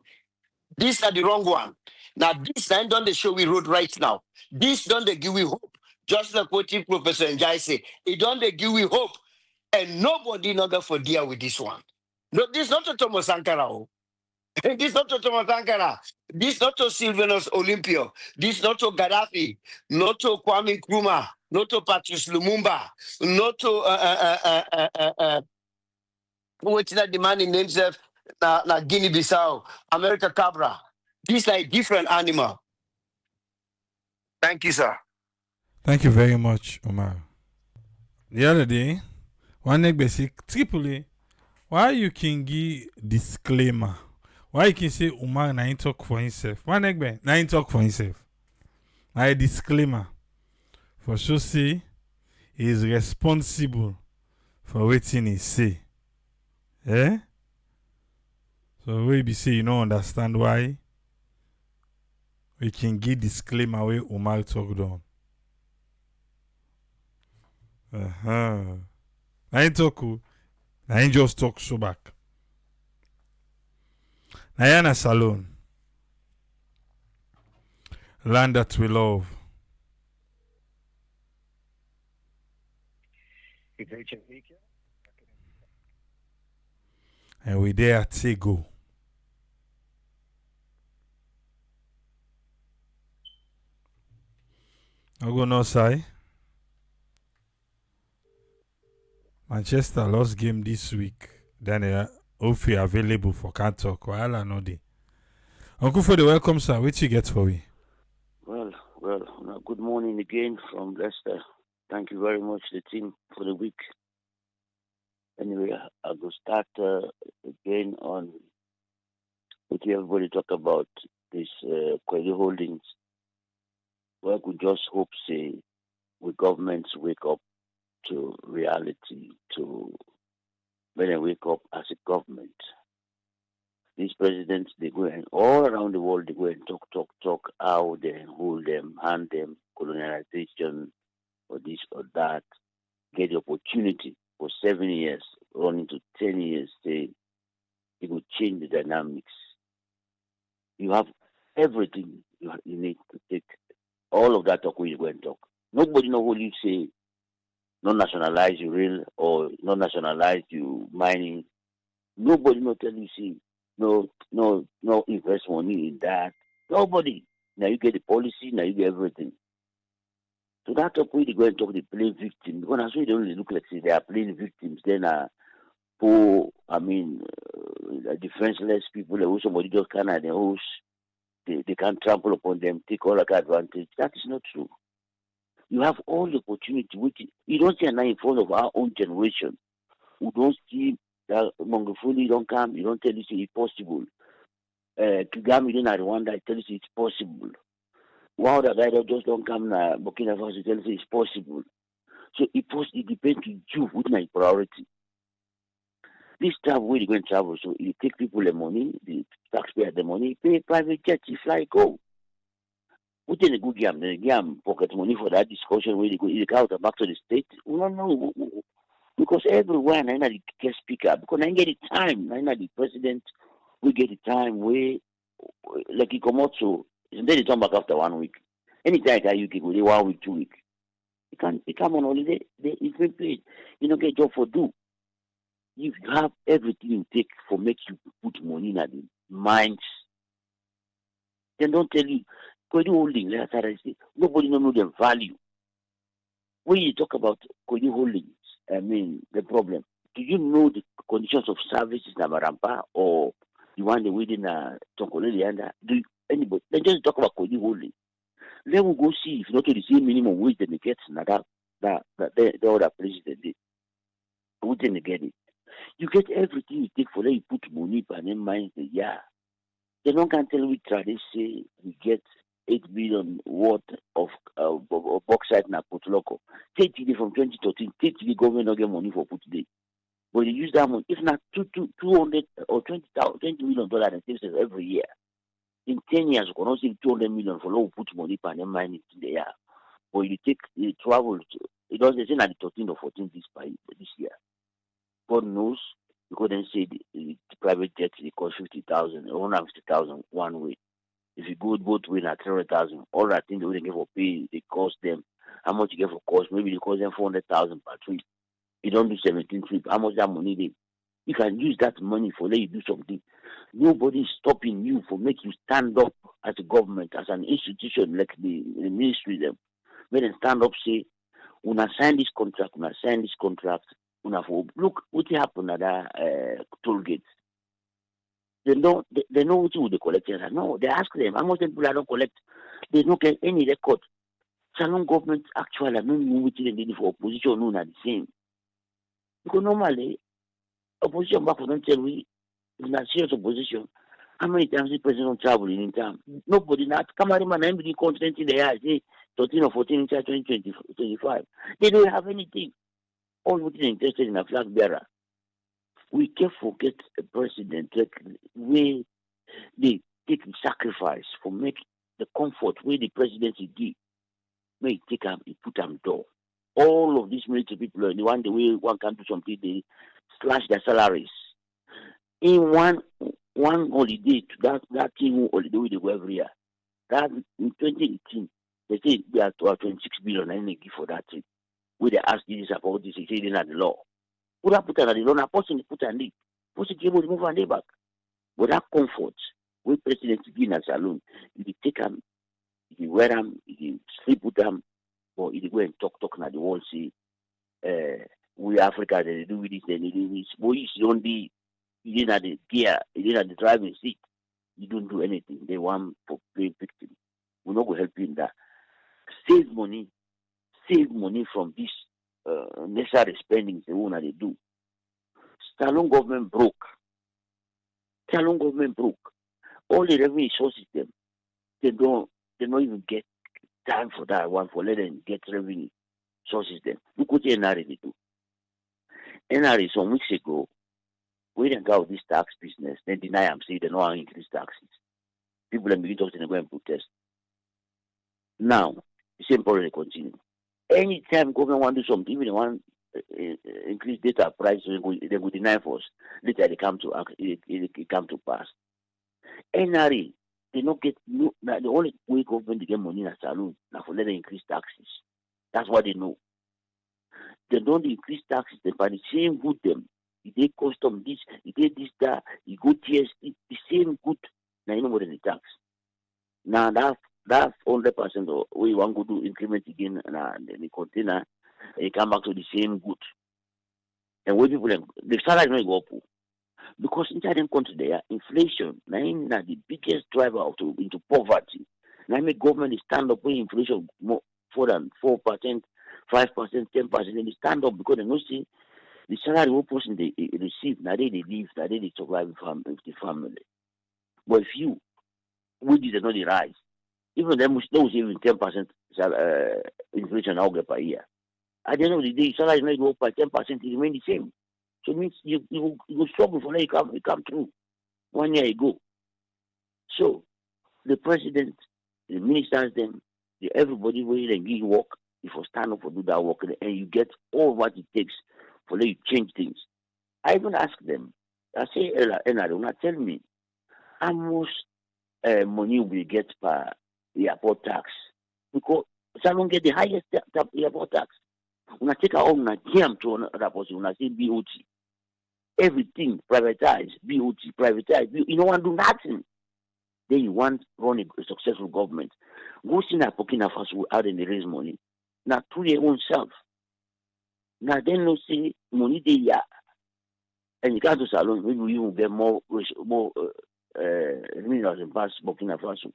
This are the wrong one. Now this time don't they show we road right now. This don't they give we hope. Just like what Professor Njai say. It don't they give we hope. And nobody not go for deal with this one. No, this not to Thomas Sankara. This not to Thomas Sankara. This not to Sylvanus Olympio. This not to Gaddafi. Not to Kwame Nkrumah. Not to Patrice Lumumba. Not to what's that the man in himself? Na Guinea-Bissau, America Cabra. These are a different animal. Thank you, sir. Thank you very much, Omar. The other day, one nigga say, Tripoli, why you can give disclaimer? Why you can say Omar na him talk for himself? One nigga na him talk for himself. Na a disclaimer. For sure say, he is responsible for wetin he say. Eh? So we be say you don't understand why we can give disclaimer where Omar talk down. I ain't talk who. I ain't just talk so back. Nayana Salon. Land that we love. And we there at Tego. I go no side. My Manchester lost game this week. Then Ofi available for can't talk. Wahala no dey. Uncle for the welcome, sir. What you get for me? Well, good morning again from Leicester. Thank you very much, the team, for the week. Anyway, I will start again on what everybody talk about this Kweli holdings. Well, I could just hope, say, we governments wake up to reality, to when they wake up as a government. These presidents, they go and all around the world, they go and talk, how they hold them, hand them, colonialization, or this or that, get the opportunity for 7 years, running to 10 years, say, it will change the dynamics. You have everything you need to take. All of that talk where you go and talk. Nobody know what you say, not nationalize you real or not nationalize you mining. Nobody know tell you see no invest money in that. Nobody. Now you get the policy, now you get everything. So that talk where they go and talk they play victim. Because that's why they only look like say they are playing victims. Then defenseless people who somebody just kind of they can trample upon them, take all that advantage. That is not true. You have all the opportunity, which you don't see now in front of our own generation. We don't see that Mongofuli don't come, you don't tell you it's possible. Kigami didn't Rwanda, I tell you it's possible. Wow, the guy that just don't come now, Burkina Faso tell you it's possible. So it depends on you, which is my priority. This travel where you go and travel, so you take people the money, the taxpayer the money, pay private jet, you fly, go. Put in a good game, the game pocket money for that discussion where you go out and back to the state. We don't know. Because everywhere, I know the guest speaker, because I get the time, I know the president, we get the time where, like he come out, so then they come back after 1 week. Anytime you can go, 1 week, 2 weeks. He come on holiday, he's been paid. You don't get job for do. You have everything you take for make you put money in the minds. Then don't tell you, Kodi holding, like I say, nobody know the value. When you talk about Kodi holdings, the problem. Do you know the conditions of service in Namarampa or the one they within Tonkolele under? Anybody? Then just talk about Kodi holding. Then we'll go see if not to the same minimum wage that they get that the other places they did. We didn't get it. You get everything you take for that you put money and then mind the year. They don't can tell me try they say we get 8 billion worth of bauxite in Potloco. Take it from 2013, take the government not get money for put today. But they use that money, if not 200 or $20 million in savings every year. In 10 years, we cannot save 200 million for low put money and then mine it in the year. But you take the travel, it doesn't say at the 13 or 14 this year. God knows, because then say the private jet they cost 50,000, 150,000 one way. If you go both ways at 300,000, all that thing they wouldn't get for pay, they cost them. How much you get for cost? Maybe they cost them 400,000 per trip. You don't do 17 trips. How much that money they? You can use that money for let you do something. Nobody is stopping you for make you stand up as a government, as an institution like the ministry them. When they stand up, say, when I sign this contract, for look what happened at that toll gates. They know what you would collect. No, they ask them how much people don't collect. They don't get any record. Salon government actually no know what they did for opposition, no, not the same. Because normally opposition back don't tell we in a serious opposition. How many times the president traveling in time? Nobody not come on man, every continent in the air, say 13 or 14 in 2025. They don't have anything. All what is interested in a flag bearer. We can't forget a president like where they take sacrifice for make the comfort where the presidency give. May take him, he put him door. All of these military people, the way one can do something, they slash their salaries. In one holiday to that thing holiday we go every year. That in 2018, they say we are to 26 billion and they give for that thing. Where they ask this about this, they say they not the law. Put up put on the law, now person put on the person able to move on their back. But that comfort, when president give in a saloon, you take them, you wear them, you sleep with them, or you go and talk now the wall say we Africa they do with this, they do this. Boy, you only you didn't have the gear, you didn't have the driving seat, you don't do anything. They want for play victim. We're not gonna help you in that. Save money from this necessary spending the one that they do. Salon government broke. Salon government broke. All the revenue sources them, they don't even get time for that one for let them get revenue sources them. Look what the NRA they do. NRA some weeks ago, we didn't go with this tax business, they deny them, say they don't want to increase taxes. People are begin to go and protest. Now, the same problem they continue. Anytime government want to do something, even they want increase data price, they will deny for us. Later they come to pass. NRA, they not get no. The only way government to get money in a saloon now for let them increase taxes. That's what they know. They don't increase taxes, they buy the same good them. If they custom this, if they this that, you go TST, the same good. Now you know more than the tax. Now that's 100% we want to do increment again and the container, they come back to the same good. And when people the salary not go up. Because inside them country there, inflation now the biggest driver into poverty. Now make government stand up when inflation more than 4%, 5%, 10%, they stand up because they know see the salary one person they receive, now they live, now they survive with the family. But if you wages are not the rise, even them those even 10% inflation now get per year. At the end of the day, salary not go up by 10%, it remain the same. So it means you struggle for that you come through 1 year ago. So the president, the ministers, them, everybody will then give you work, if you stand up for do that work, and you get all what it takes for let you change things. I even ask them, I say, Ella, do not tell me how much money we get per airport tax. Because Salon get the highest airport tax. When I take our own jam to another person, when I say BOT, everything privatized, BOT, privatized, you don't want to do nothing. Then you want to run a successful government. Go see now Burkina Faso how they raise money. Now to their own self. Now then no say money they ya. And you come to Salon, maybe you will get more minerals in past Burkina Faso.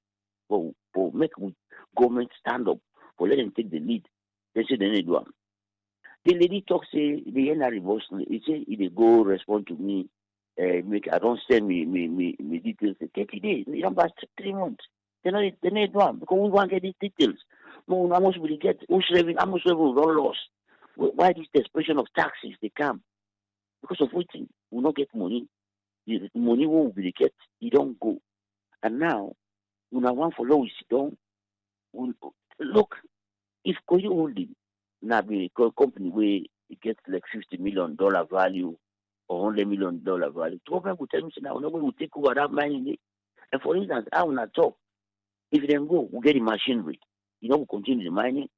But make government stand up for let them take the lead. They say they need one. The lady talk say the NRA boss. He say he they go respond to me. I don't send me details. 30 days. We have 3 months. They need one because we want to get these details. No, how much will they get? How much revenue will run loss? Why this desperation of taxes they come? Because of waiting, we will not get money. The money won't be get. You don't go. And now, when I want for low, sit down. Look, if Koyu Holding now be a company where it gets like $50 million value or $100 million value, government will tell me now nobody will take over that mining. And for instance, I will not talk. If they go, we'll get the machinery. We'll continue the mining.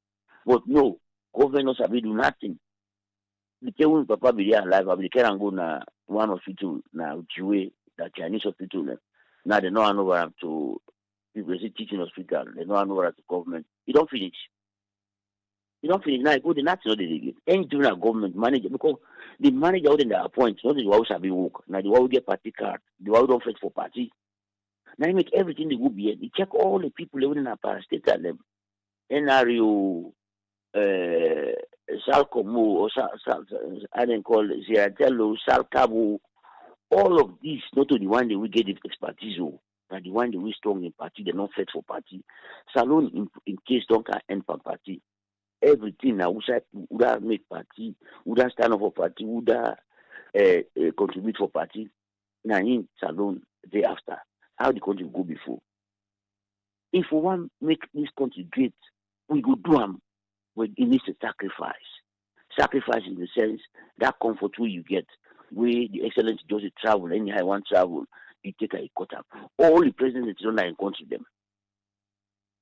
But no, government not sabi do nothing. The Kewin Papa be there alive, but they can't go na one hospital now, Jiwe, that Chinese hospital. Now they know hand over to people teaching hospital, they know hand over to government. You don't finish. Now go the national they get. Any general government manager because the manager out in the appoint, not the one who shall be work. Now the one who get party card, the one who don't fight for party. Now you make everything they will be here. You check all the people living in a parastate at them. NRU, Salcomo, or I didn't call it Zeratello, Salcabo, all of these, not only one they will get the expertise, but the one they will strong in party, they're not fit for party. Salon in case don't end for party. Everything now would have make party, would have stand up for party, would have contribute for party. Now in Salon day after. How the country go before? If we want to make this country great, we go do them, but it needs a sacrifice. Sacrifice in the sense that comfort where you get, where the excellence just travel, anyhow you want travel, you take a cut up. All the presidents don't encounter them.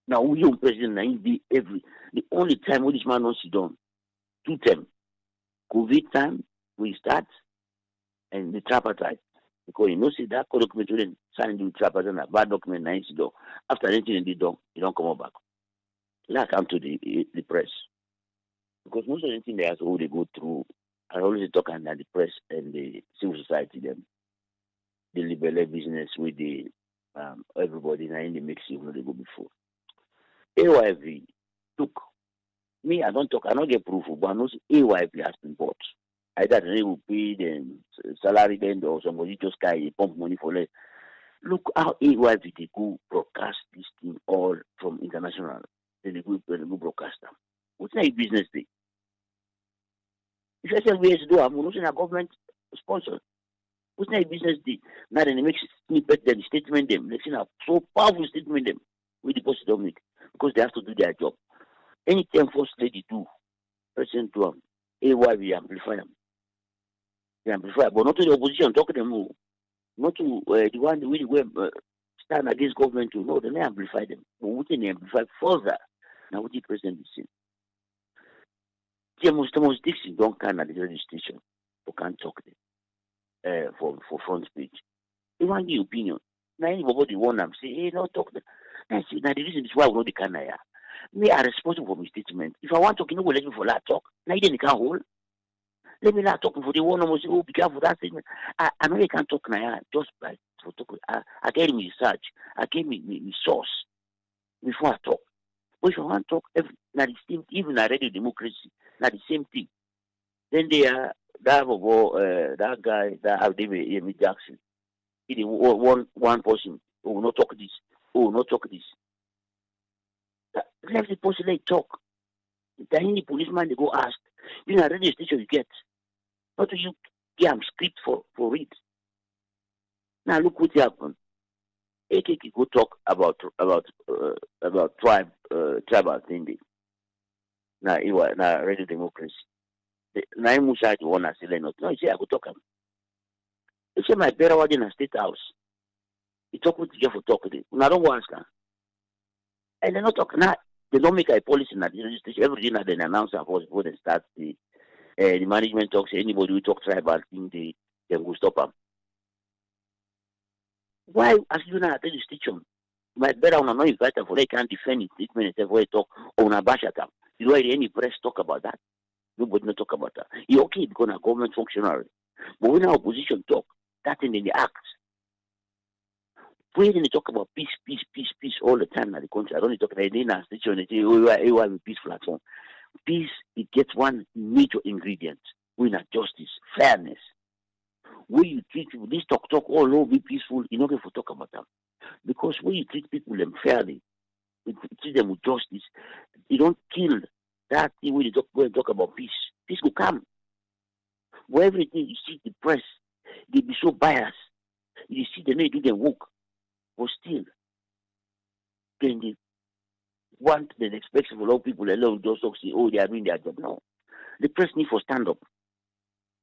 Now we young president the only time when this man wants to done, 2 times. COVID time, we start, and the tripartite. Because see that document we didn't sign the tripartite, a bad document, nice to do. After anything they done, you don't come back. Like come to the press. Because most of the things they have to they go through I always talk and the press and the civil society, them, the liberal business with the everybody in the mix, you know, they go before. AYV, look, me, I don't talk, I don't get proof, but I know AYV has been bought. Either they will pay them salary then or somebody just pump money for less. Look how AYV they go broadcast this thing all from international. Then they go broadcast them. What's not a business day? If I say we have to do, I'm not saying a government sponsor. What's not a business day? Now then they make snippet them, statement them. They say so powerful statement them with the post Dominic because they have to do their job. Anytime first lady do, President do them, AYV amplify them. They amplify, but not to the opposition talk to them, not to the one who really stand against government to know, then they amplify them. But what they amplify further, now what the president is saying. Thomas Dixon don't can at the radio station who can't talk there for front speech. They want the opinion. Now anybody want them say, hey, no talk. Now the reason is why we know the can here. Me are responsible for my statement. If I want to talk, you know, let me for that talk. Now you can't hold. Let me not talk for the one almost. Oh, be careful that statement. I know you can't talk now. Just by for talk. I gave me research. I gave me source before I talk. But if I want to talk, now the same, even a radio democracy, now the same thing. Then they are that guy that David Jackson. He one person. Oh, not talk this. Oh, not talk this. Let the person let talk. Then any policeman they go ask. You know, a radio station you get. Not do you get script for it. Now look what happened. AKK go talk about tribal thing. Now radio democracy. Now Musa to one say no. No, he say I go talk him. He say my better was in a state house. He talk with the for talk with it. I don't want to. And they're not talking now. They don't make a policy in the station. Every day now they announce before they start the management talks. Anybody who talk tribal thing, they will stop them. Why, as you know, at the station, my better one not invite them for they can't defend it. Statement and say talk on a bash at them. You know, any press talk about that. Nobody not talk about that. It's okay because a government functionary. But when our opposition talk, that thing in the act. When they talk about peace all the time in the country, I don't talk about the station. They say, oh, we have a peace platform. Peace, it gets one major ingredient. We not justice, fairness. When you treat people, this talk, all over be peaceful, you're not going to talk about them. Because when you treat people them fairly, you treat them with justice, you don't kill that thing when you talk about peace. Peace will come. Where everything you see the press, they be so biased. You see them, they do their work. But still, then they want the expectation for a lot of people alone just talk say, oh, they are doing their job. No. The press need for stand up.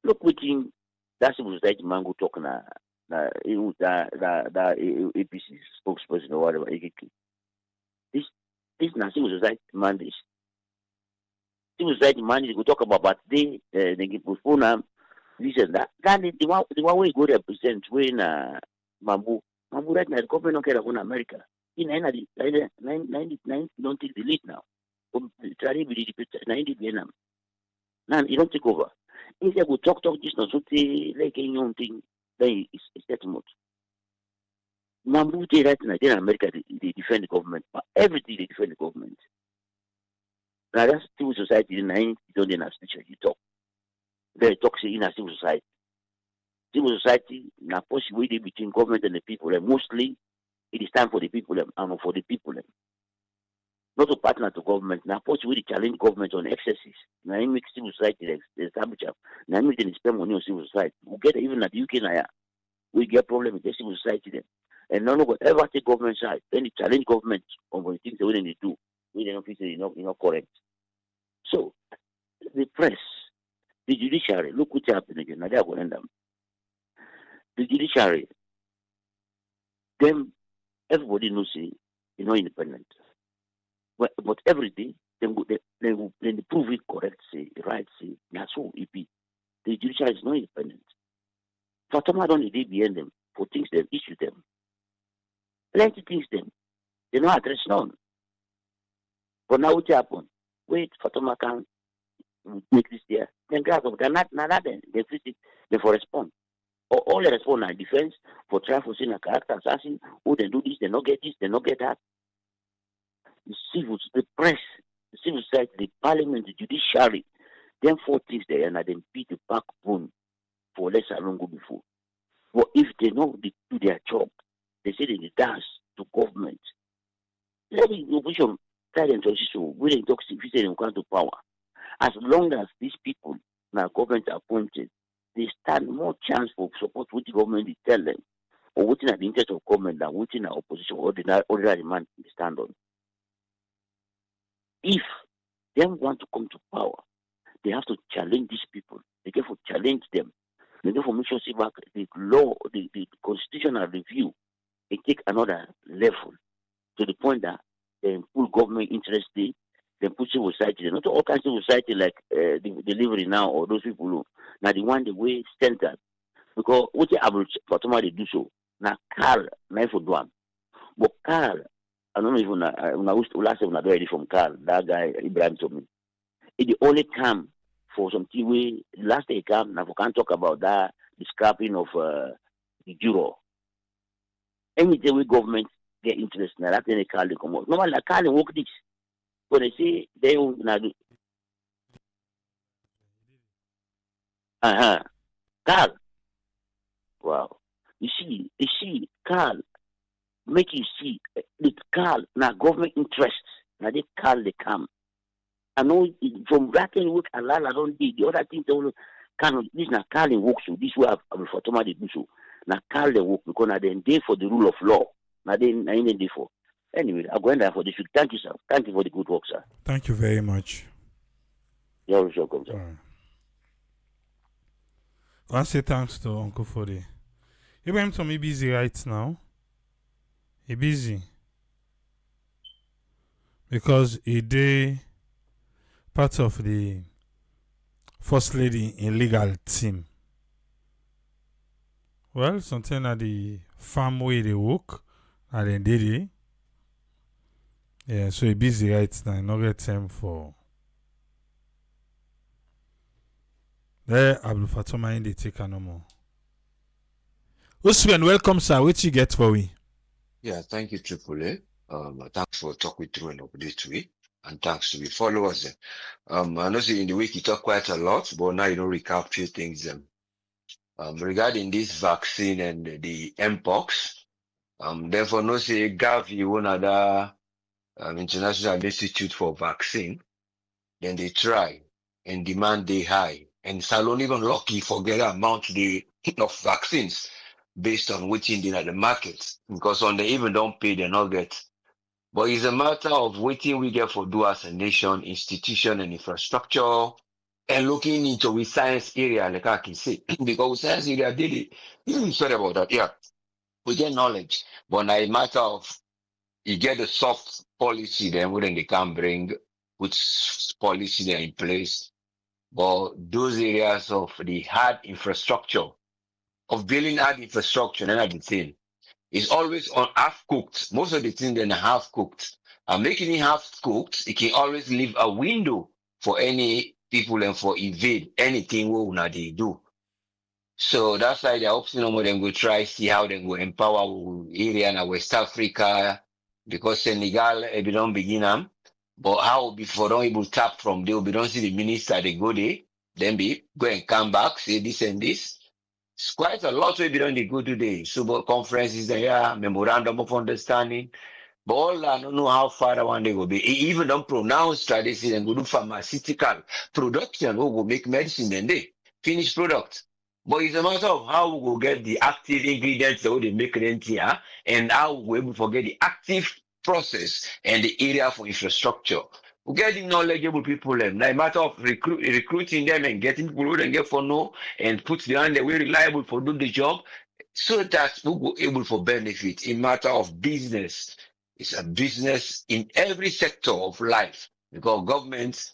Look with him, that civil society man go talk na APC spokesperson or whatever. This na civil society man this. Civil society man they go talk about but they get postpone them. This and that. Then the one way go represent when Mambu right now, the government don't care about America. In 90 don't take the lead now. Now, you don't take over. If they go talk this, not so like any young thing, then it's that much. Mambu right now, in America, they defend the government. But everything they defend the government. Now, that's civil society in 90 don't in a speech you talk. They talk in a civil society. Civil society, na possibility between government and the people. And mostly, it is time for the people and for the people. Not to partner to government. Now, possibility challenge government on excesses. Now, it makes civil society establish. Now, it makes them spend money on civil society. We get even at the UK now. We get problem with the civil society then. And none of us ever take government side. Then they challenge government on the things they do. We don't feel it's not correct. So, the press, the judiciary, look what's happening again. Now, they are going to end up. The judiciary, them, everybody knows you're not independent. But every day, they prove it correct, say, right, say, that's all it be. The judiciary is not independent. Fatoma don't need behind them for things they issue them. Plenty things them. They not address none. But now what happened? Wait, Fatoma can make this there. Then grass of they're not that then they fix it, they for respond. Or all they respond are defense for try for seeing a character assassin, oh they do this, they not get this, they not get that. The civil, the press, the civil society, the parliament, the judiciary, them four things there and then beat the backbone for less long go before. But if they know they do their job, they say they dance to government. Let the opposition try them to show we they talk if they come to power. As long as these people now government appointed, they stand more chance for support what the government is tell them, or waiting at the interest of government than waiting at opposition or ordinary man stand on. If they want to come to power, they have to challenge these people. They have to challenge them. They have to make sure back the law, the constitutional review, they take another level to the point that they pull government interest, they put civil society, not all kinds of society like the delivery now or those people who now the one the way centered. Because what the Abdul Fatoma they do so. Now Carl, now for do am. But Carl, I don't know if when I was last time I ready from Carl, that guy Ibrahim told me. It only come for something way last day come now we can't talk about that the scrapping of the juror. Anything we government get interest now that's they call they come out. Normally like Carl work this. When they say they will not do Carl. Wow. You see, Carl, make you see the Carl now government interests. Now they Carl they come. I know from Bracken work a lot I don't do the other things they will kind this now Carl work so this way Abdul Fatoma they do so. Now Carl they work because now they day for the rule of law. Now they day for. Anyway, I'll go in there for this week. Thank you, sir. Thank you for the good work, sir. Thank you very much. You're welcome, sir. All right. I want to say thanks to Uncle Fode. Ibrahim Tommy busy right now. He busy because he did part of the First Lady in legal team. Well, something at the farm where they work and then did it. Yeah, so he busy right now. No get time for. There, Abdul Fatoma in the take no more. Usman, welcome, sir. What you get for we? Yeah, thank you, Triple A. Thanks for talking through and update we, and thanks to the followers. I know in the week you talk quite a lot, but now you don't recap few things. Regarding this vaccine and the mpox, therefore no say Gavi one other International Institute for Vaccine, then they try and demand they high, and Salon even lucky forget the amount they of vaccines based on waiting in at the market, because on the even don't pay they not get. But it's a matter of waiting we get for do as a nation, institution and infrastructure, and looking into with science area, like I can say, because with science area daily, sorry about that, yeah, we get knowledge, but now a matter of you get the soft policy, then when they can bring which policy they're in place. But those areas of the hard infrastructure, of building hard infrastructure, and everything, is always on half cooked. Most of the things then are half cooked. And making it half cooked, it can always leave a window for any people and for evade anything what they do. So that's why they're hoping no more them go try see how they go empower area in West Africa, because Senegal they don't begin them. But how before don't able to tap from there, we don't see the minister they go there, then be go and come back, say this and this. It's quite a lot we don't go today. Super conferences there, memorandum of understanding. But all I don't know how far I want they go be. Even don't pronounce tradition and go do pharmaceutical production who will make medicine and they finish product. But it's a matter of how we will get the active ingredients that they make it here, and how we will forget the active process and the area for infrastructure. We get the knowledgeable people them. Now a matter of recruiting them and getting people who they get for no and put them on the way reliable for do the job, so that we will able for benefit. In matter of business, it's a business in every sector of life, because government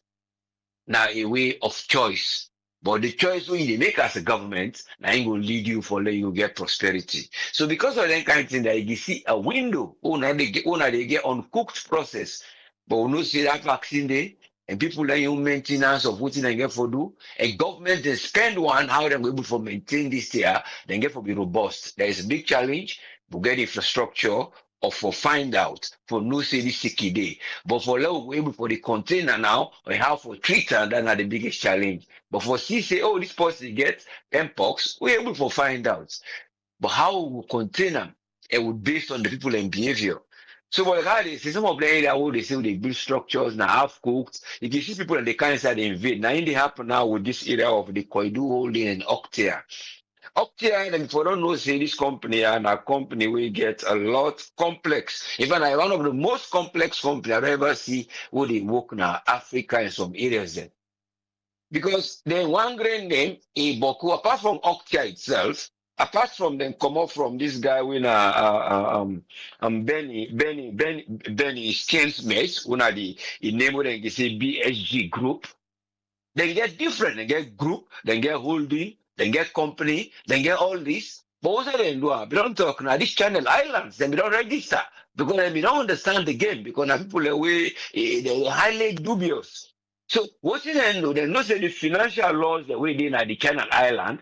now a way of choice. But the choice when you make as a government, now it will lead you for let you get prosperity. So because of that kind of thing, that you see a window, they get uncooked process, but we no see that vaccine there, and people like you maintenance of what they get for do. A government they spend one, how they able to maintain this year, then get for be robust. There is a big challenge to get infrastructure or for find out for no city sicky day. But for level we able for the container now, or how for treater, that's not the biggest challenge. But for see say, oh, this person get mpox, we able for find out. But how we contain them, it would based on the people and behavior. So what God is, some of the area where they say they build structures now half cooked. You can see people and they can't say they invade. Now in they happen now with this area of the Koidu holding and Octia. Octia, and if you don't know, say this company and a company we get a lot complex. Even like one of the most complex company I've ever see where they work now, Africa in some areas there. Because the one grain name, Boku, apart from Octia itself, apart from them come up from this guy with Benny Skins one of the name what they say BSG group. They get different, they get group, they get holding, they get company, they get all this. But what they do, we don't talk now, these Channel Islands, they don't register because they don't understand the game because now people are way they're highly dubious. So what they do, they know say the financial laws the way they in at the Channel Island.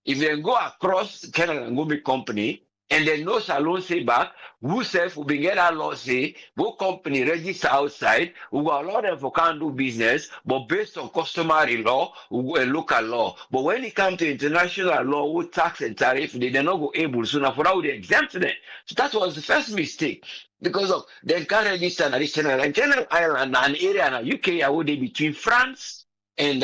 If they go across Canada and go big company, and then no salon say back, who self will be get that law say, go company register outside, who will allow them for can't do business, but based on customary law, local law. But when it comes to international law, with tax and tariff, they're not go able. So now for that, they exempt them. So that was the first mistake. Because of they can't register an additional and Channel Island, an area in UK, I would between France and UK.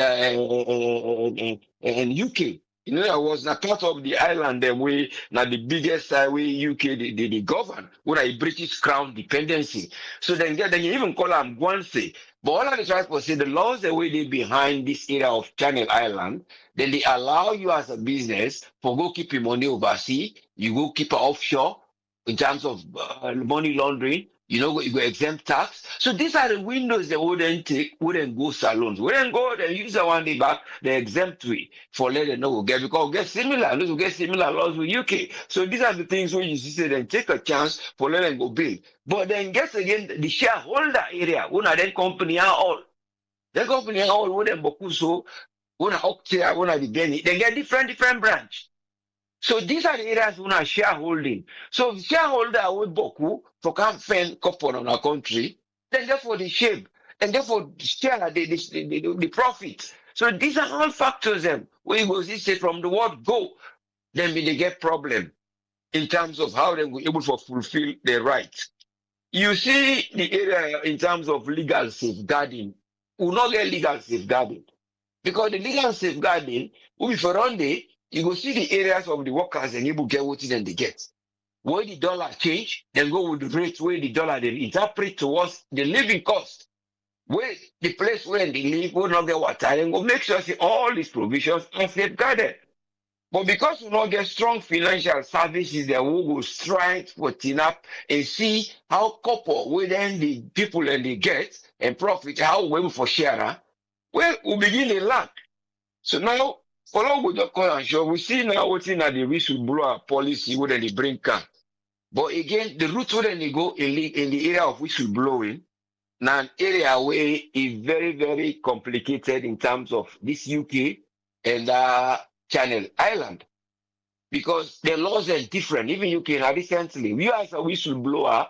You know, I was a part of the island them way, now the biggest way UK they govern, with a British Crown dependency. So then you even call them Guernsey. But all of the transport say the laws the way they behind this area of Channel Island, then they allow you as a business for go keep your money overseas, you go keep it offshore in terms of money laundering. You know, you go exempt tax. So these are the windows they wouldn't take, wouldn't go salons. Wouldn't go, they use the one day back, the exempt way for let them know we'll get, because we'll get similar, we'll get similar laws with UK. So these are the things where you see, then take a chance for let them go build. But then guess again, the shareholder area, one of them company are all. The company are all, one of them Bokuso, one of Octia, one of the Benny, they get different branch. So these are the areas we are shareholding. So if shareholder with Boku for can fend couple on our country, then therefore the shape, and therefore share the profit. So these are all factors them where you go see from the word go, then they get problem in terms of how they will able to fulfill their rights. You see the area in terms of legal safeguarding, will not get legal safeguarding. Because the legal safeguarding will be for one day, you go see the areas of the workers and able get what then they get. Where the dollar change, then go with the rate where the dollar they interpret towards the living cost. Where the place where they live will not get water, and go make sure see all these provisions are safeguarded. But because we not get strong financial services, then we will strive for up and see how couple where then the people and they get and profit, how we able for share. Well, we begin to lack. So now, for long we just call and show, we see now what's in the whistleblower policy where they bring can. But again, the route where they go in the area of whistleblowing, now an area where is very, very complicated in terms of this UK and Channel Island. Because the laws are different. Even UK now recently, you as a whistleblower,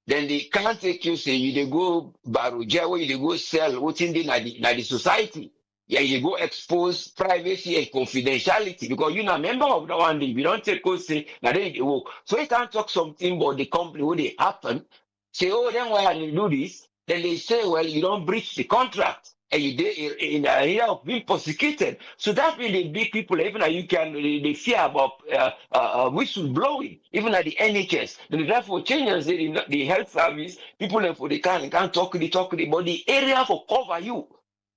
then they can't take you say you they go baruja where you they go sell what's in the society. Yeah, you go expose privacy and confidentiality because you're not a member of the one day. We don't take us say now then they work. So you can't talk something about the company where they happen. Say, oh, then why you do this? Then they say, well, you don't breach the contract. And you in the area of being prosecuted. So that means the big people, even you can they fear about whistleblowing, even at the NHS. Then therefore changes the health service, people for they can't talk but the area for cover you.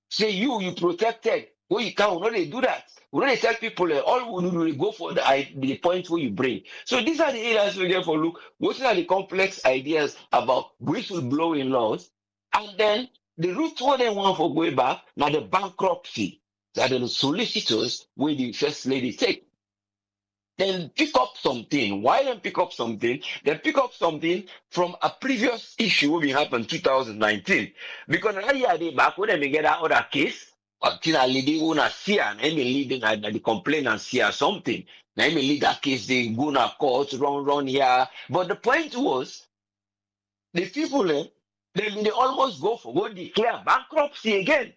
Say you protected. Well, you can't not they do that. We don't tell people all we do is go for the point where you bring. So these are the areas we get for look. What are the complex ideas about whistleblowing laws? And then the route where they want for going back, now the bankruptcy that the solicitors where the first lady take. then pick up something. Why then pick up something? Then pick up something from a previous issue we happened 2019. Because now year they back when they get that other case, until lady una see and I may lead the complaint and see something. Now I may lead that case, they go na court, run here. But the point was the people they almost go declare bankruptcy again.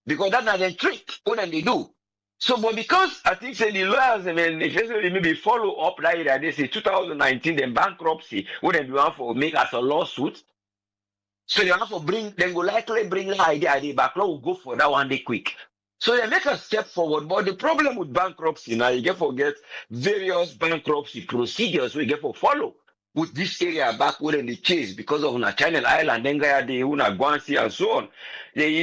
Because that's not the trick. What then they do? So, but because I think say the lawyers and then they maybe follow up that area, they say 2019 then bankruptcy, what they do for make as a lawsuit. So they have to bring, then go likely bring the idea back. Now we'll go for that one day quick. So they make a step forward. But the problem with bankruptcy now, you get forget various bankruptcy procedures we get for follow with this area back within the chase because of una Channel Island, then they una Guancy and so on. Then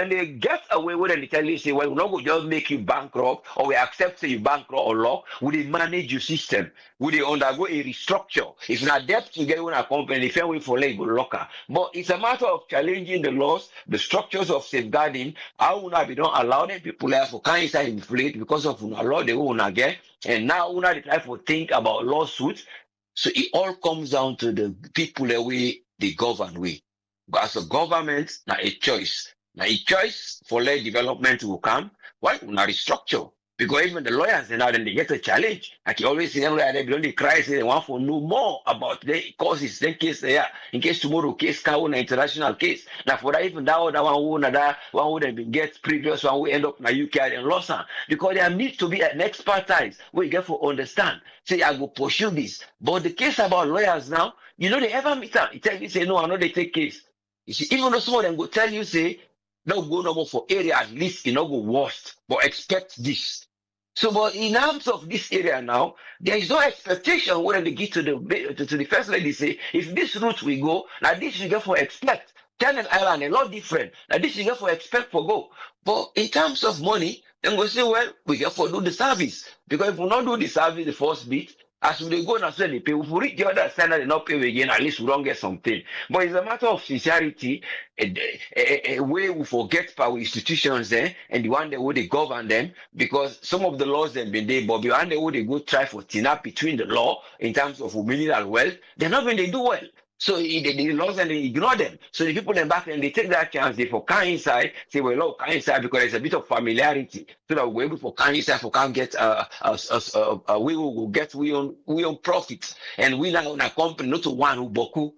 they get away with it and they tell you say, well, we're not going to just make you bankrupt or we accept say you bankrupt or law. We manage your system. We undergo a restructure. If not debt you get in a company, if you for labor locker. But it's a matter of challenging the laws, the structures of safeguarding. How we don't allow them people for kind of inflate because of una law they will get. And now they try to think about lawsuits. So it all comes down to the people the way they govern we. But as a government, now a choice. Now a choice for lay development will come. Why not restructure? Because even the lawyers then they get a challenge. Like you always see them they don't cry, say they want to know more about the causes, the case they are. In case tomorrow case can an international case. Now for that even that one would get previous one we end up in the UK and lost her. Because there needs to be an expertise we get for understand. Say I go pursue this. But the case about lawyers now, they ever meet them. He tell you say no, I know they take case. You see, even though some of them go tell you say no go no more for area at least it no go worst, but expect this. So, but in terms of this area now, there is no expectation when they get to the first lady say, if this route we go, now this you get for expect. Channel Island a lot different. Now this you get for expect for go. But in terms of money, then we say, well, we get for do the service. Because if we not do the service the first bit, as we go and say they pay, if we reach the other side and they not pay again, at least we don't get something. But it's a matter of sincerity, a way we forget power institutions and the one that would they govern them, because some of the laws have been there, but the one that would they go try for tina between the law in terms of mineral wealth, they're not when they do well. So the laws and they ignore them. So the people then back and they take that chance, they for come inside, say, well, look, come inside because there's a bit of familiarity. So that we're able to come inside for can get we will get we own profit. And we now in a company, not to one who boku.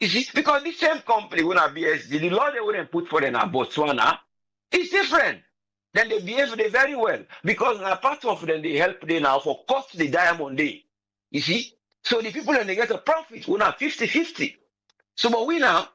You see, because the same company when a BSD, the law they wouldn't put for them at Botswana is different. Then they behave very well. Because a part of them they help them now for cost the diamond day. You see? So the people and they get a profit, we now 50-50. So but we now,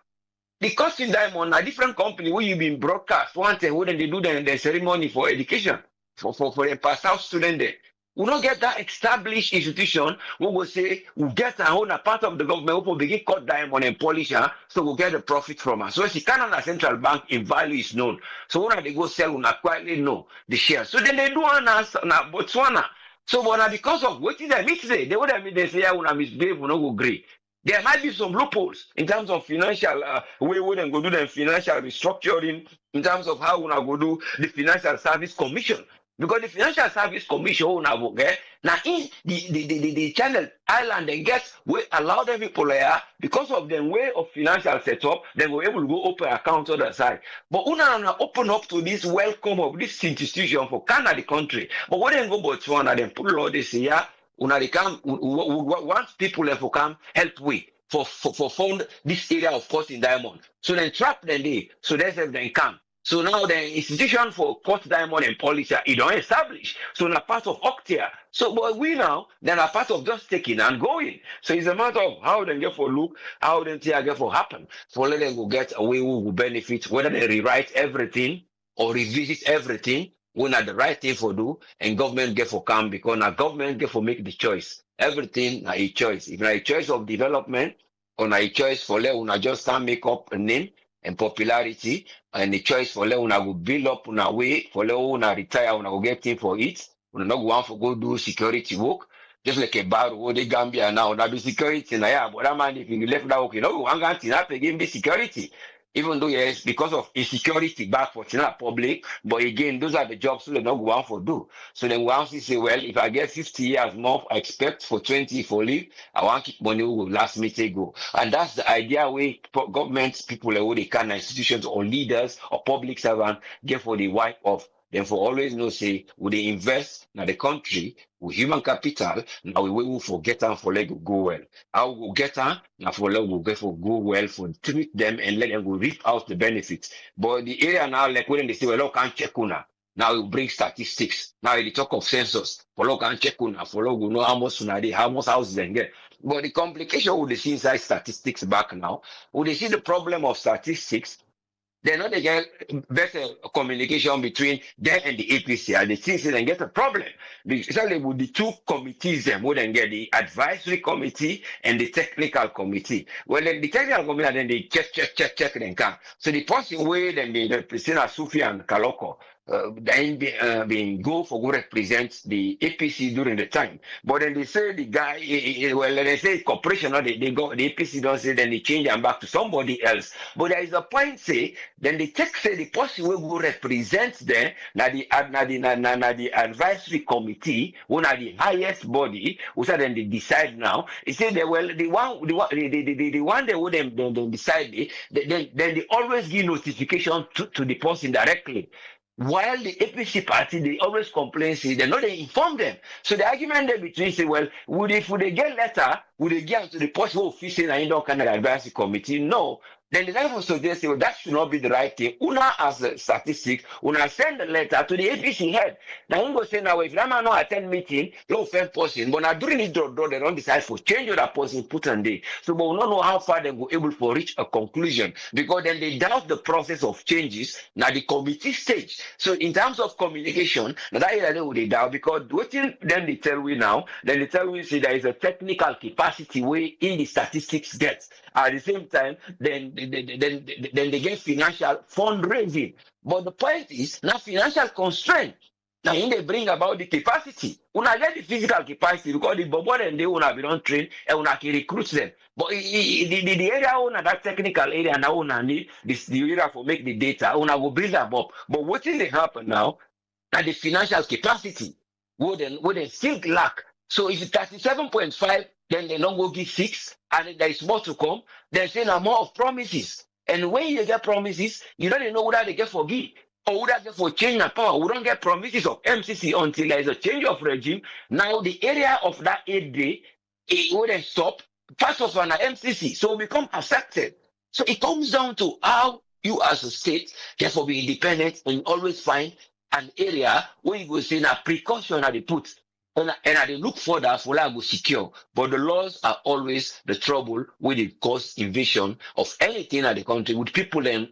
the cost in diamond, a different company where you been broadcast, one thing, when they do the ceremony for education, for a pass out student there. We don't get that established institution we will say we get our own a part of the government who will begin cut diamond and polish her, so we'll get the profit from her. So if the Canada Central Bank in value is known. So when they go sell, we quietly know the share. So then they do on us na Botswana. So but because of what is they meet today, they would have been they say I will misbehave, we not go agree. There might be some loopholes in terms of financial we wouldn't go do the financial restructuring in terms of how we go do the Financial Service Commission. Because the Financial Service Commission will get now in the Channel Island they get we allow them people there because of the way of financial setup, they were able to go open accounts on the side. But una open up to this welcome of this institution for Canada the country. But when they go Botswana, then put law this year, una they come want people to come help we for fund this area of course in diamond. So then trap them there, so that's if they come. So now the institution for cut diamond and polish it don't establish. So now part of Octia. So but we now then are part of just taking and going. So it's a matter of how they get for look, how they get for happen. For let them go get away who will benefit, whether they rewrite everything or revisit everything, when are the right thing for do, and government get for come because now government get for make the choice. Everything are a choice. If not a choice of development or not a choice for let una just can't make up a name and popularity and the choice for let una go build up una way for let una retire una go get thing for it. Una not go want for go do security work. Just like a bar or the Gambia now, now do security now, yeah, but that man if you left that work, you know, one guy not again be security. Even though yes, because of insecurity back for China public, but again, those are the jobs so they don't go out for do. So then once you say, well, if I get 50 years more, I expect for 20 for leave, I want to keep money will last me take go. And that's the idea where government people who they can institutions or leaders or public servants get for the wipe off. Then for always know say would they invest in the country with human capital, now we will forget and for let go well. How we will get on, now for let go for go well for treat them and let them go reap out the benefits. But the area now, like when they say, well, look, can't check una. Now we bring statistics. Now they talk of census. For look and check una, for look, we know how much una they, how much houses they get. But the complication with the see inside statistics back now, would they see the problem of statistics? They're not they get better communication between them and the APC. And the things they get a problem. Especially with the two committees, them would then get the advisory committee and the technical committee. Well, then the technical committee, then they check, then come. So the person where then they represent Sufi and Kaloko, then being go for go represent the APC during the time. But then they say the guy, well, they say corporation, or they go, the APC don't say, then they change them back to somebody else. But there is a point, say, then the text say the person will go represent them, now the advisory committee, one of the highest body, which are then they decide now. He said that well, the one they would then decide, then they always give notification to the person directly. While the APC party, they always complain, say they know they inform them. So the argument there between say, well, would they get letter, would they get to the post who official and don't kind of advisory committee? No. Then the level suggest, well, that should not be the right thing. Una as a statistic, una send the letter to the APC head. Now you go say now if Rama not attend meeting, you offend person, but now during this draw, they don't decide for change that person put on day. So but we don't know how far they go able to reach a conclusion because then they doubt the process of changes now the committee stage. So in terms of communication, now that is what they doubt because what then they tell we now, then they tell we say there is a technical capacity way in the statistics gets. At the same time, then they get financial fundraising. But the point is not financial constraint. Now, in they bring about the capacity. Una get the physical capacity because the bobo and they wanna be don't train and una can recruit them. But the area una that technical area now una need this the area for make the data, una will build them up. But what will happen now? That the financial capacity would then still lack. So if it's 37.5, then they don't go give 6, and there is more to come, they say now more of promises. And when you get promises, you don't know whether they get for give or whether they get for change of power. We don't get promises of MCC until there is a change of regime. Now the area of that 8 day, it wouldn't stop, part of an MCC, so become affected. So it comes down to how you as a state, therefore be independent and always find an area where you go say now precaution are they put. And I look for that for like go secure, but the laws are always the trouble with the cause invasion of anything in the country with people and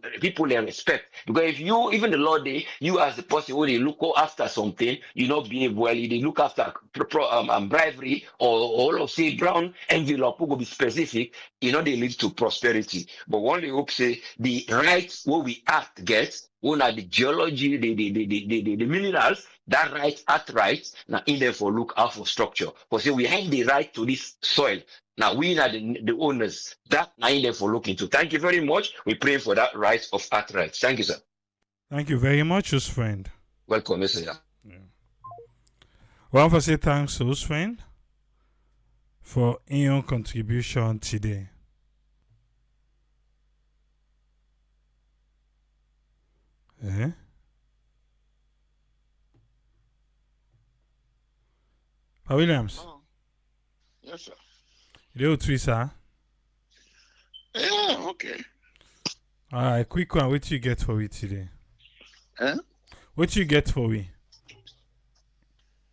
respect. Because if you even the law day, you as the person who they look after something, you not behave well, they look after bribery or all of say brown envelope who go be specific, they lead to prosperity. But one they hope say the rights what we act gets. One are the geology, the minerals, that right at rights, now in there for look out for structure. For say we have the right to this soil. Now we are the owners. That now in there for look into. Thank you very much. We pray for that right of at rights. Thank you, sir. Thank you very much, host friend. Welcome, sir. Yeah. Well, I want to say thanks to host friend for your contribution today. Eh? Williams. Oh, yes, sir. You do sir? Yeah, okay. All right, quick one. What you get for we today? Eh? What you get for we?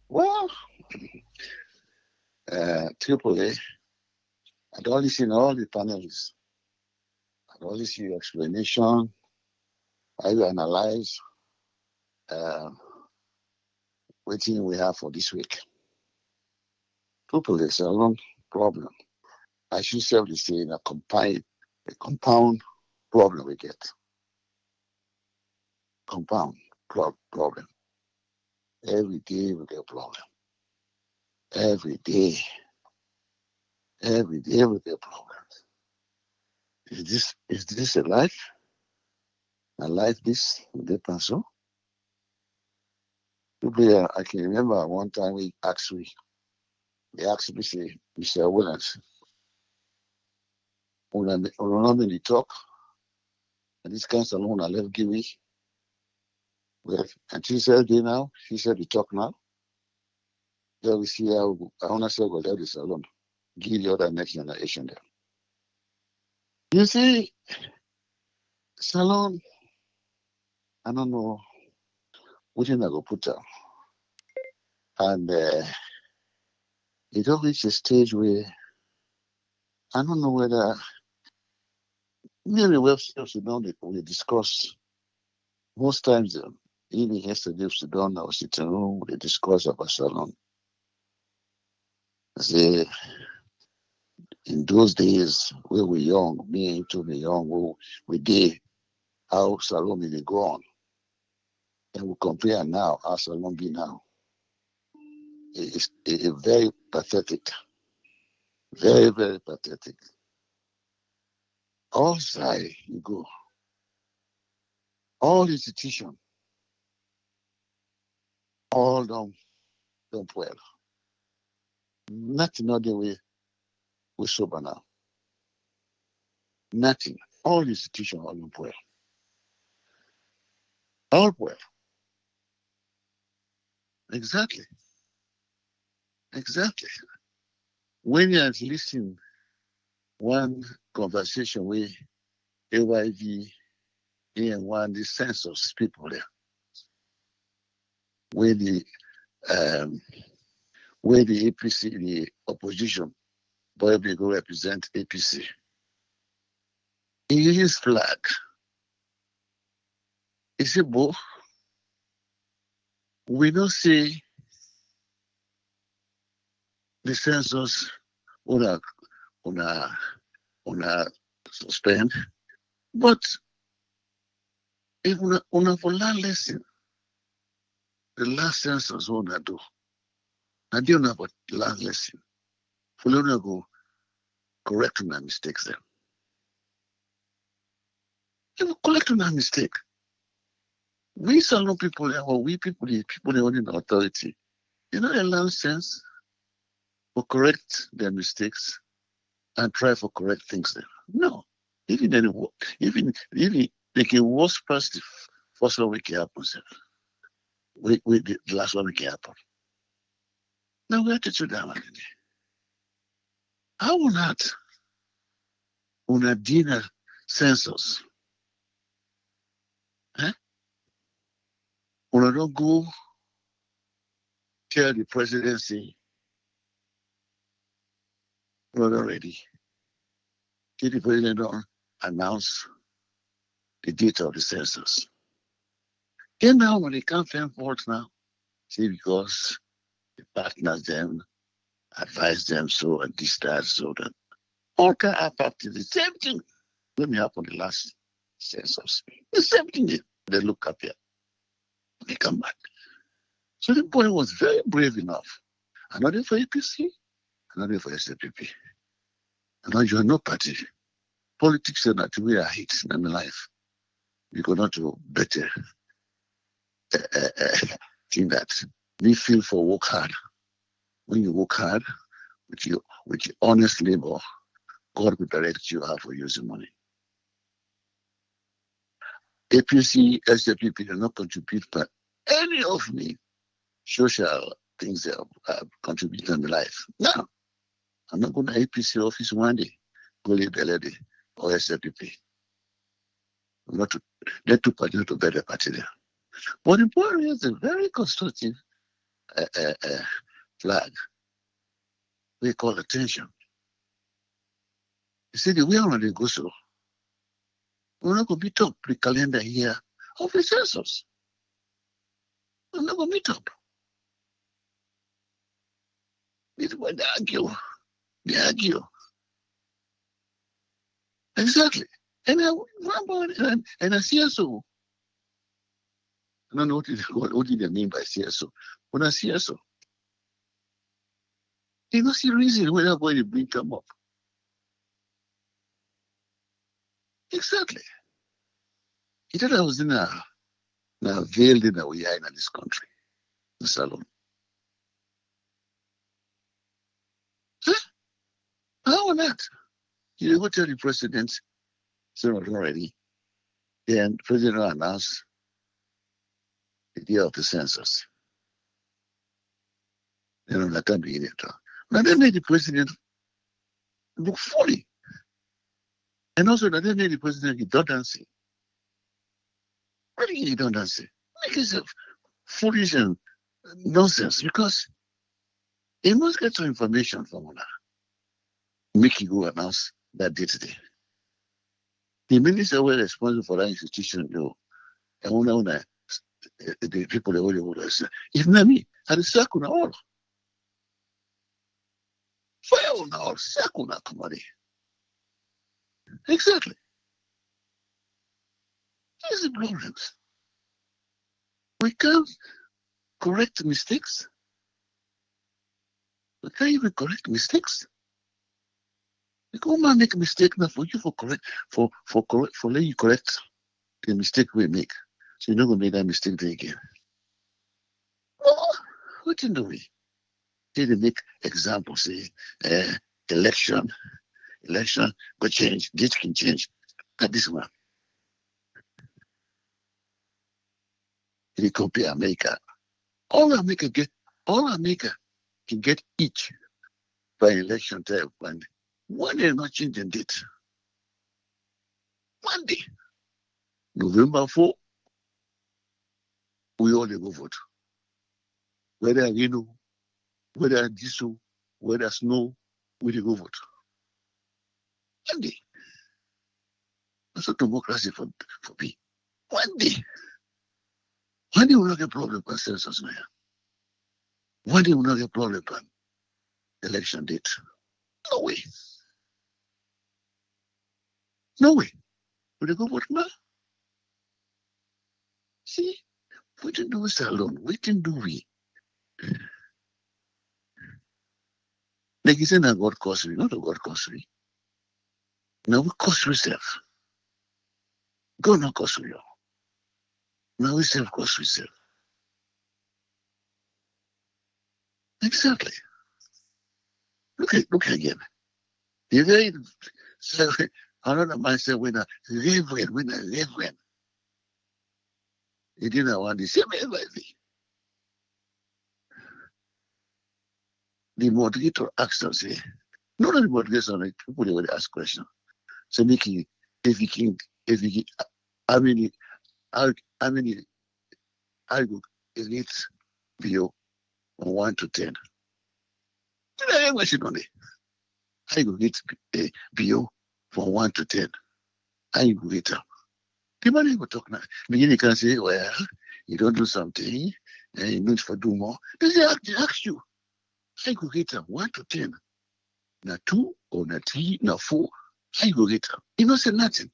Well, Triple A, I don't listen to all the panelists. I don't listen to your explanation, how you analyze what we have for this week. Triple A is a long problem. I should say a compound problem we get. Compound problem. Every day we get a problem. Every day we get problems. Is this a life? I like this, the pencil. I can remember one time they asked me, say, Mr. Williams, when I normally talk, and this kind of salon I left give me. Well, and she said, now, she said, we talk now. Then we see how I want to say, well, that is salon. Give the other next generation there. You see, salon, I don't know what I go put down. And it don't reach a stage where I don't know whether maybe we've sit down we discuss most times even yesterday we sit down our sitting room we discuss about salon. Say in those days we were young, me and Tony young, we did how salon is go on. And we compare now how salon be now. It's very pathetic. Very, very pathetic. All side you go. All institutions, all don't well. Nothing other way we sober now. Nothing. All institutions all don't well. All well. Exactly. Exactly. When you are listening one conversation with AYV and one the census people there, where the APC, the opposition, boy they go represent APC. In his flag, he said, "Bo, we don't see the census on a suspend, but if on a for land lesson, the last census on a do, I don't know about the last lesson. For go correct my mistakes then. You correct my mistake. We salon people, or we people in authority, you know, they learn sense for correct their mistakes and try for correct things there. No. Even they can worst first one week happens. The last one week happen. Now we have to do that one. How will not on a dinner census? Eh? When I don't go tell the presidency we're not ready. Till the president don't announce the date of the census. Then now when they can't find fault now, see because the partners them advise them so and this that so that all can happen to the same thing. Let me happen the last census. The same thing they look up here. They come back. So the boy was very brave enough. Another for APC, another for SLPP. And now you are no party. Politics are not we are hit in my life. You go not to better think that we feel for work hard. When you work hard with your honest labor, God will direct you how to use the money. APC, SLPP do not contribute but any of me social things that have contributed in my life. No, I'm not going to APC office one day, go live Beledi or SLPP. Not to let two parties to better party there. But the point is a very constructive flag we call attention. You see, the way on the go so, we're not going to meet up the calendar here of the census. We're not going to meet up. It's why they argue. They argue. Exactly. And I see so. I don't know what did they mean by CSO. When I CSO, you don't see reason why they're going to bring them up. Exactly. He thought I was in a veiled in a way in this country, the salon. Huh? How not? You go tell the president, so already. Then the president announced the day of the census. Then on that time, now they made the president look funny. And also that they made the president redundancy. What do you mean redundancy? Make yourself foolish and nonsense because he must get some information from her. Make you go announce that day today. The minister were responsible for that institution, though. And when the people they would say, if not me, I'd sack on all. Fire on all, sack on that company. Exactly. Here's the problems. We can't correct mistakes. We can't even correct mistakes. The woman make a mistake now for you for let you correct the mistake we make. So you're not gonna make that mistake there again. Oh, what do we? They make examples, say election go change, this can change. At this one. If you compare America, all America can get each by election time. And one day not changing date. One day. November 4, we all go vote. Whether whether diesel, whether snow, we go vote. One day. That's what democracy for me. One day. One day we'll not get problem with census, man. One day we'll not get problem with election date. No way. No way. Will they go vote now? See, we didn't do this alone. We didn't do we. Like you said, now God costly, not a God costly. Now we cost ourselves. God not costly. Now we self cost ourselves. Exactly. Look again. The very another man said, when a reverend. He didn't want the same everything. The moderator asked us, not only moderator, like people they would ask questions. So making if you can, how many I go rate Bio from 1 to 10. Did I ever question on it? I go rate Bio from 1 to 10. I go rate her. The man will talk now. Beginning can say, well, you don't do something, and you need to do more. They say, ask you. I go rate her 1 to 10. Now 2 or now 3, now 4. I go rate her. You don't say nothing.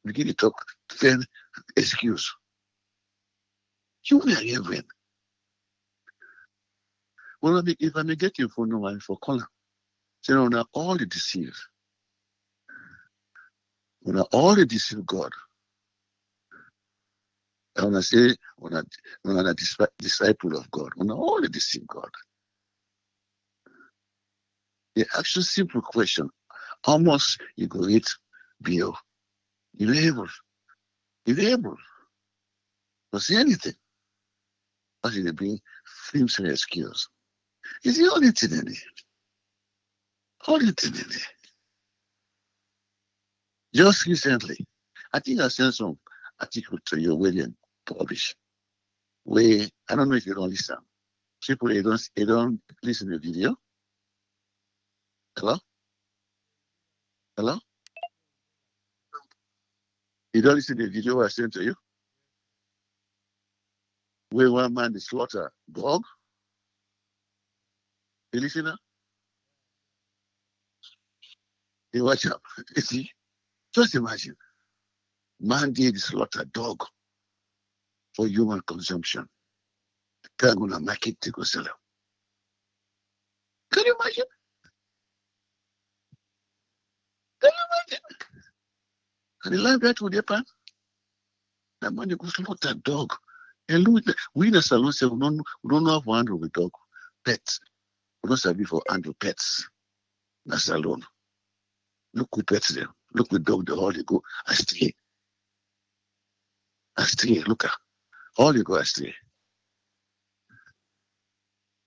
Begin to talk, fair excuse. You will reverend. Well, if I may get your phone number for calling, say, now all the deceive. When all the deceive God. I want to say, when I'm a disciple of God, when all the deceive God. The actual simple question, how much you go eat Bio? You're able to say anything. But you bring films and excuse. It's the only thing in it. Only thing in it. Just recently, I think I sent some article to you where they publish. Where I don't know if you don't listen. People they don't listen to the video. Hello? Hello? You don't listen to the video I sent to you? Where one man is slaughter dog? You listen now? You watch out. You see? Just imagine. Man did slaughter dog for human consumption. They're gonna make it to go sell it. Can you imagine? Can you imagine? And the life that would happen? That man, you go slaughter dog. And look, we in the salon say we don't know how to handle the dog. Pets. We don't sabi for handle pets. Na salon. Look with pets there. Look with dog, the all you go. I stay. Look at all you go, I stay.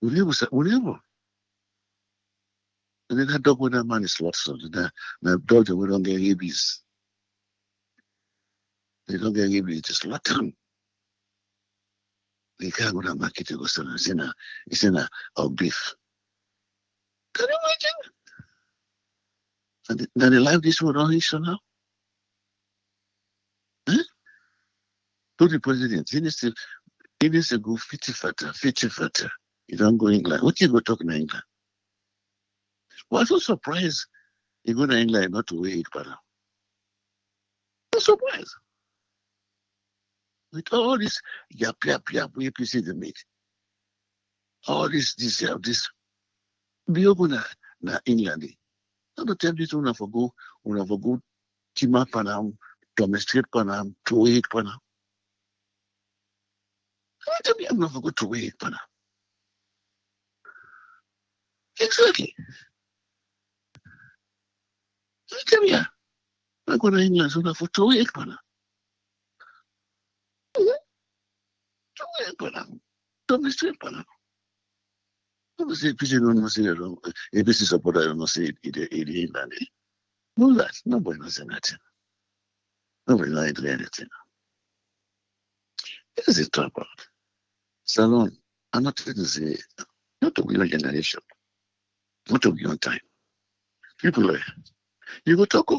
We live. And then that dog with that man is slaughtered. The dog that we don't get rabies. They don't get rabies, just slaughter them. They can't go to the market to go sell it. It's in a beef. Can you imagine? And now they live this world on issue now. Huh? To the president, he needs to go fitty fatter. You don't go England. What you go talk in England? Well, I'm so surprised you go to England not to wear it, but I'm surprised. With all this yap, APC they make. All this. Be open na England. I don't tell this one for go team up Panam, domesticate Panam, to wear it Panam. I tell me I'm not for go to wear it Panam. Exactly. I tell me, I go to England so for to wear it Panam. Domesticate Panam. I don't say APC don't say it wrong. APC supporter don't say it in England. No that. Nobody knows anything. Nobody knows anything. What is it talk about? Salon, I'm not trying to say, not to be your generation, not to be on time. People you go talk.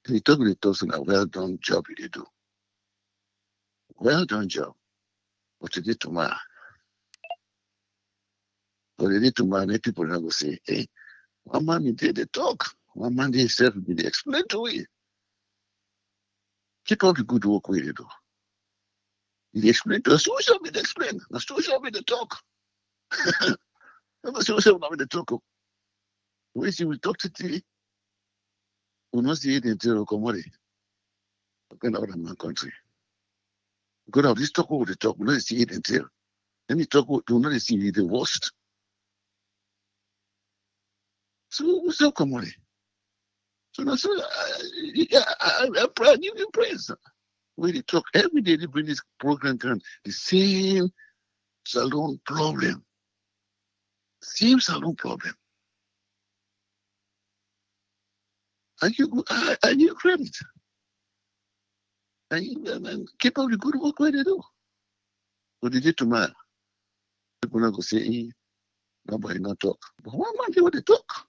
You talk with the person a well done job you do. Well done job. What you did tomorrow. What you did tomorrow, many people now go say, hey, one man did the talk. One man himself did explain to you. Keep up the good work with you do. He explained to us, who shall be the explain? Now, who shall be the talk? Who shall be the talk? We see, we talk to the, we must see it until commodity. Kind of my country. Good out this talk over the talk, we not see it until. Then you talk, we not see the worst. So, we still commodity. So, now, I'm proud, you can praise. When they talk every day, they bring this program down. The same salon problem. Same salon problem. And you credit. And keep up the good work where they do. What they did to man. People not go say, hey, nobody not talk. But one man do what they talk.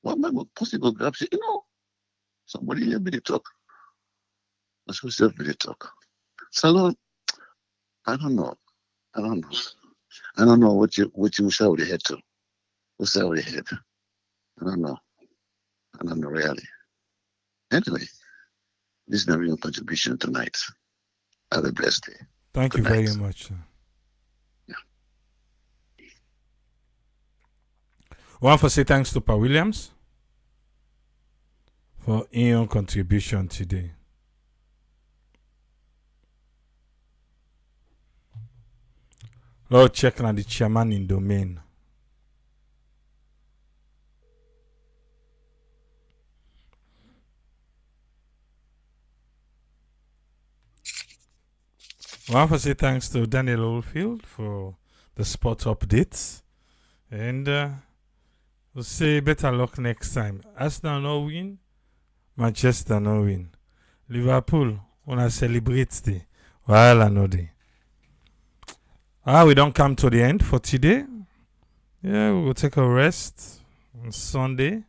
One man will possibly grab say, somebody let me talk. That's who self really talk. Salon, I don't know what you shall with the head to. What's that with the head? I don't know really. Anyway, this is my real contribution tonight. Have a blessed day. Thank you very much, sir. Yeah. I want to say thanks to Pa Williams for your contribution today. Lord, check on the chairman in domain. I want to say thanks to Daniel Oldfield for the sport updates. And we'll say better luck next time. Arsenal no win, Manchester no win. Liverpool, wanna celebrate the while another. We don't come to the end for today. Yeah, we will take a rest on Sunday.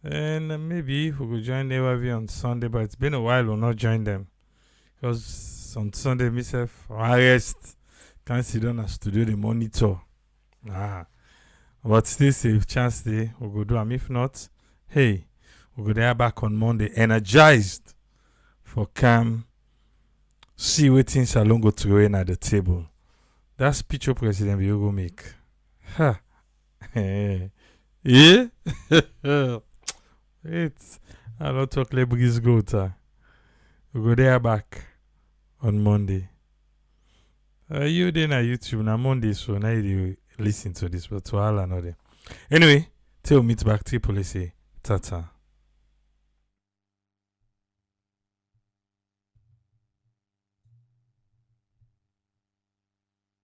And maybe we will join AYV on Sunday, but it's been a while we'll not join them. Because on Sunday, myself, I rest. Can't sit down and studio the monitor. But still save chance day, we'll go do them. If not, hey, we'll go there back on Monday, energized for come see what things are going to throw in at the table. That speech of President will go make. Ha. Yeah? Wait. I don't talk like breeze go. We go there back on Monday. You then on YouTube na Monday, so now you listen to this, but to all another. Anyway, till meet back, till police say, tata.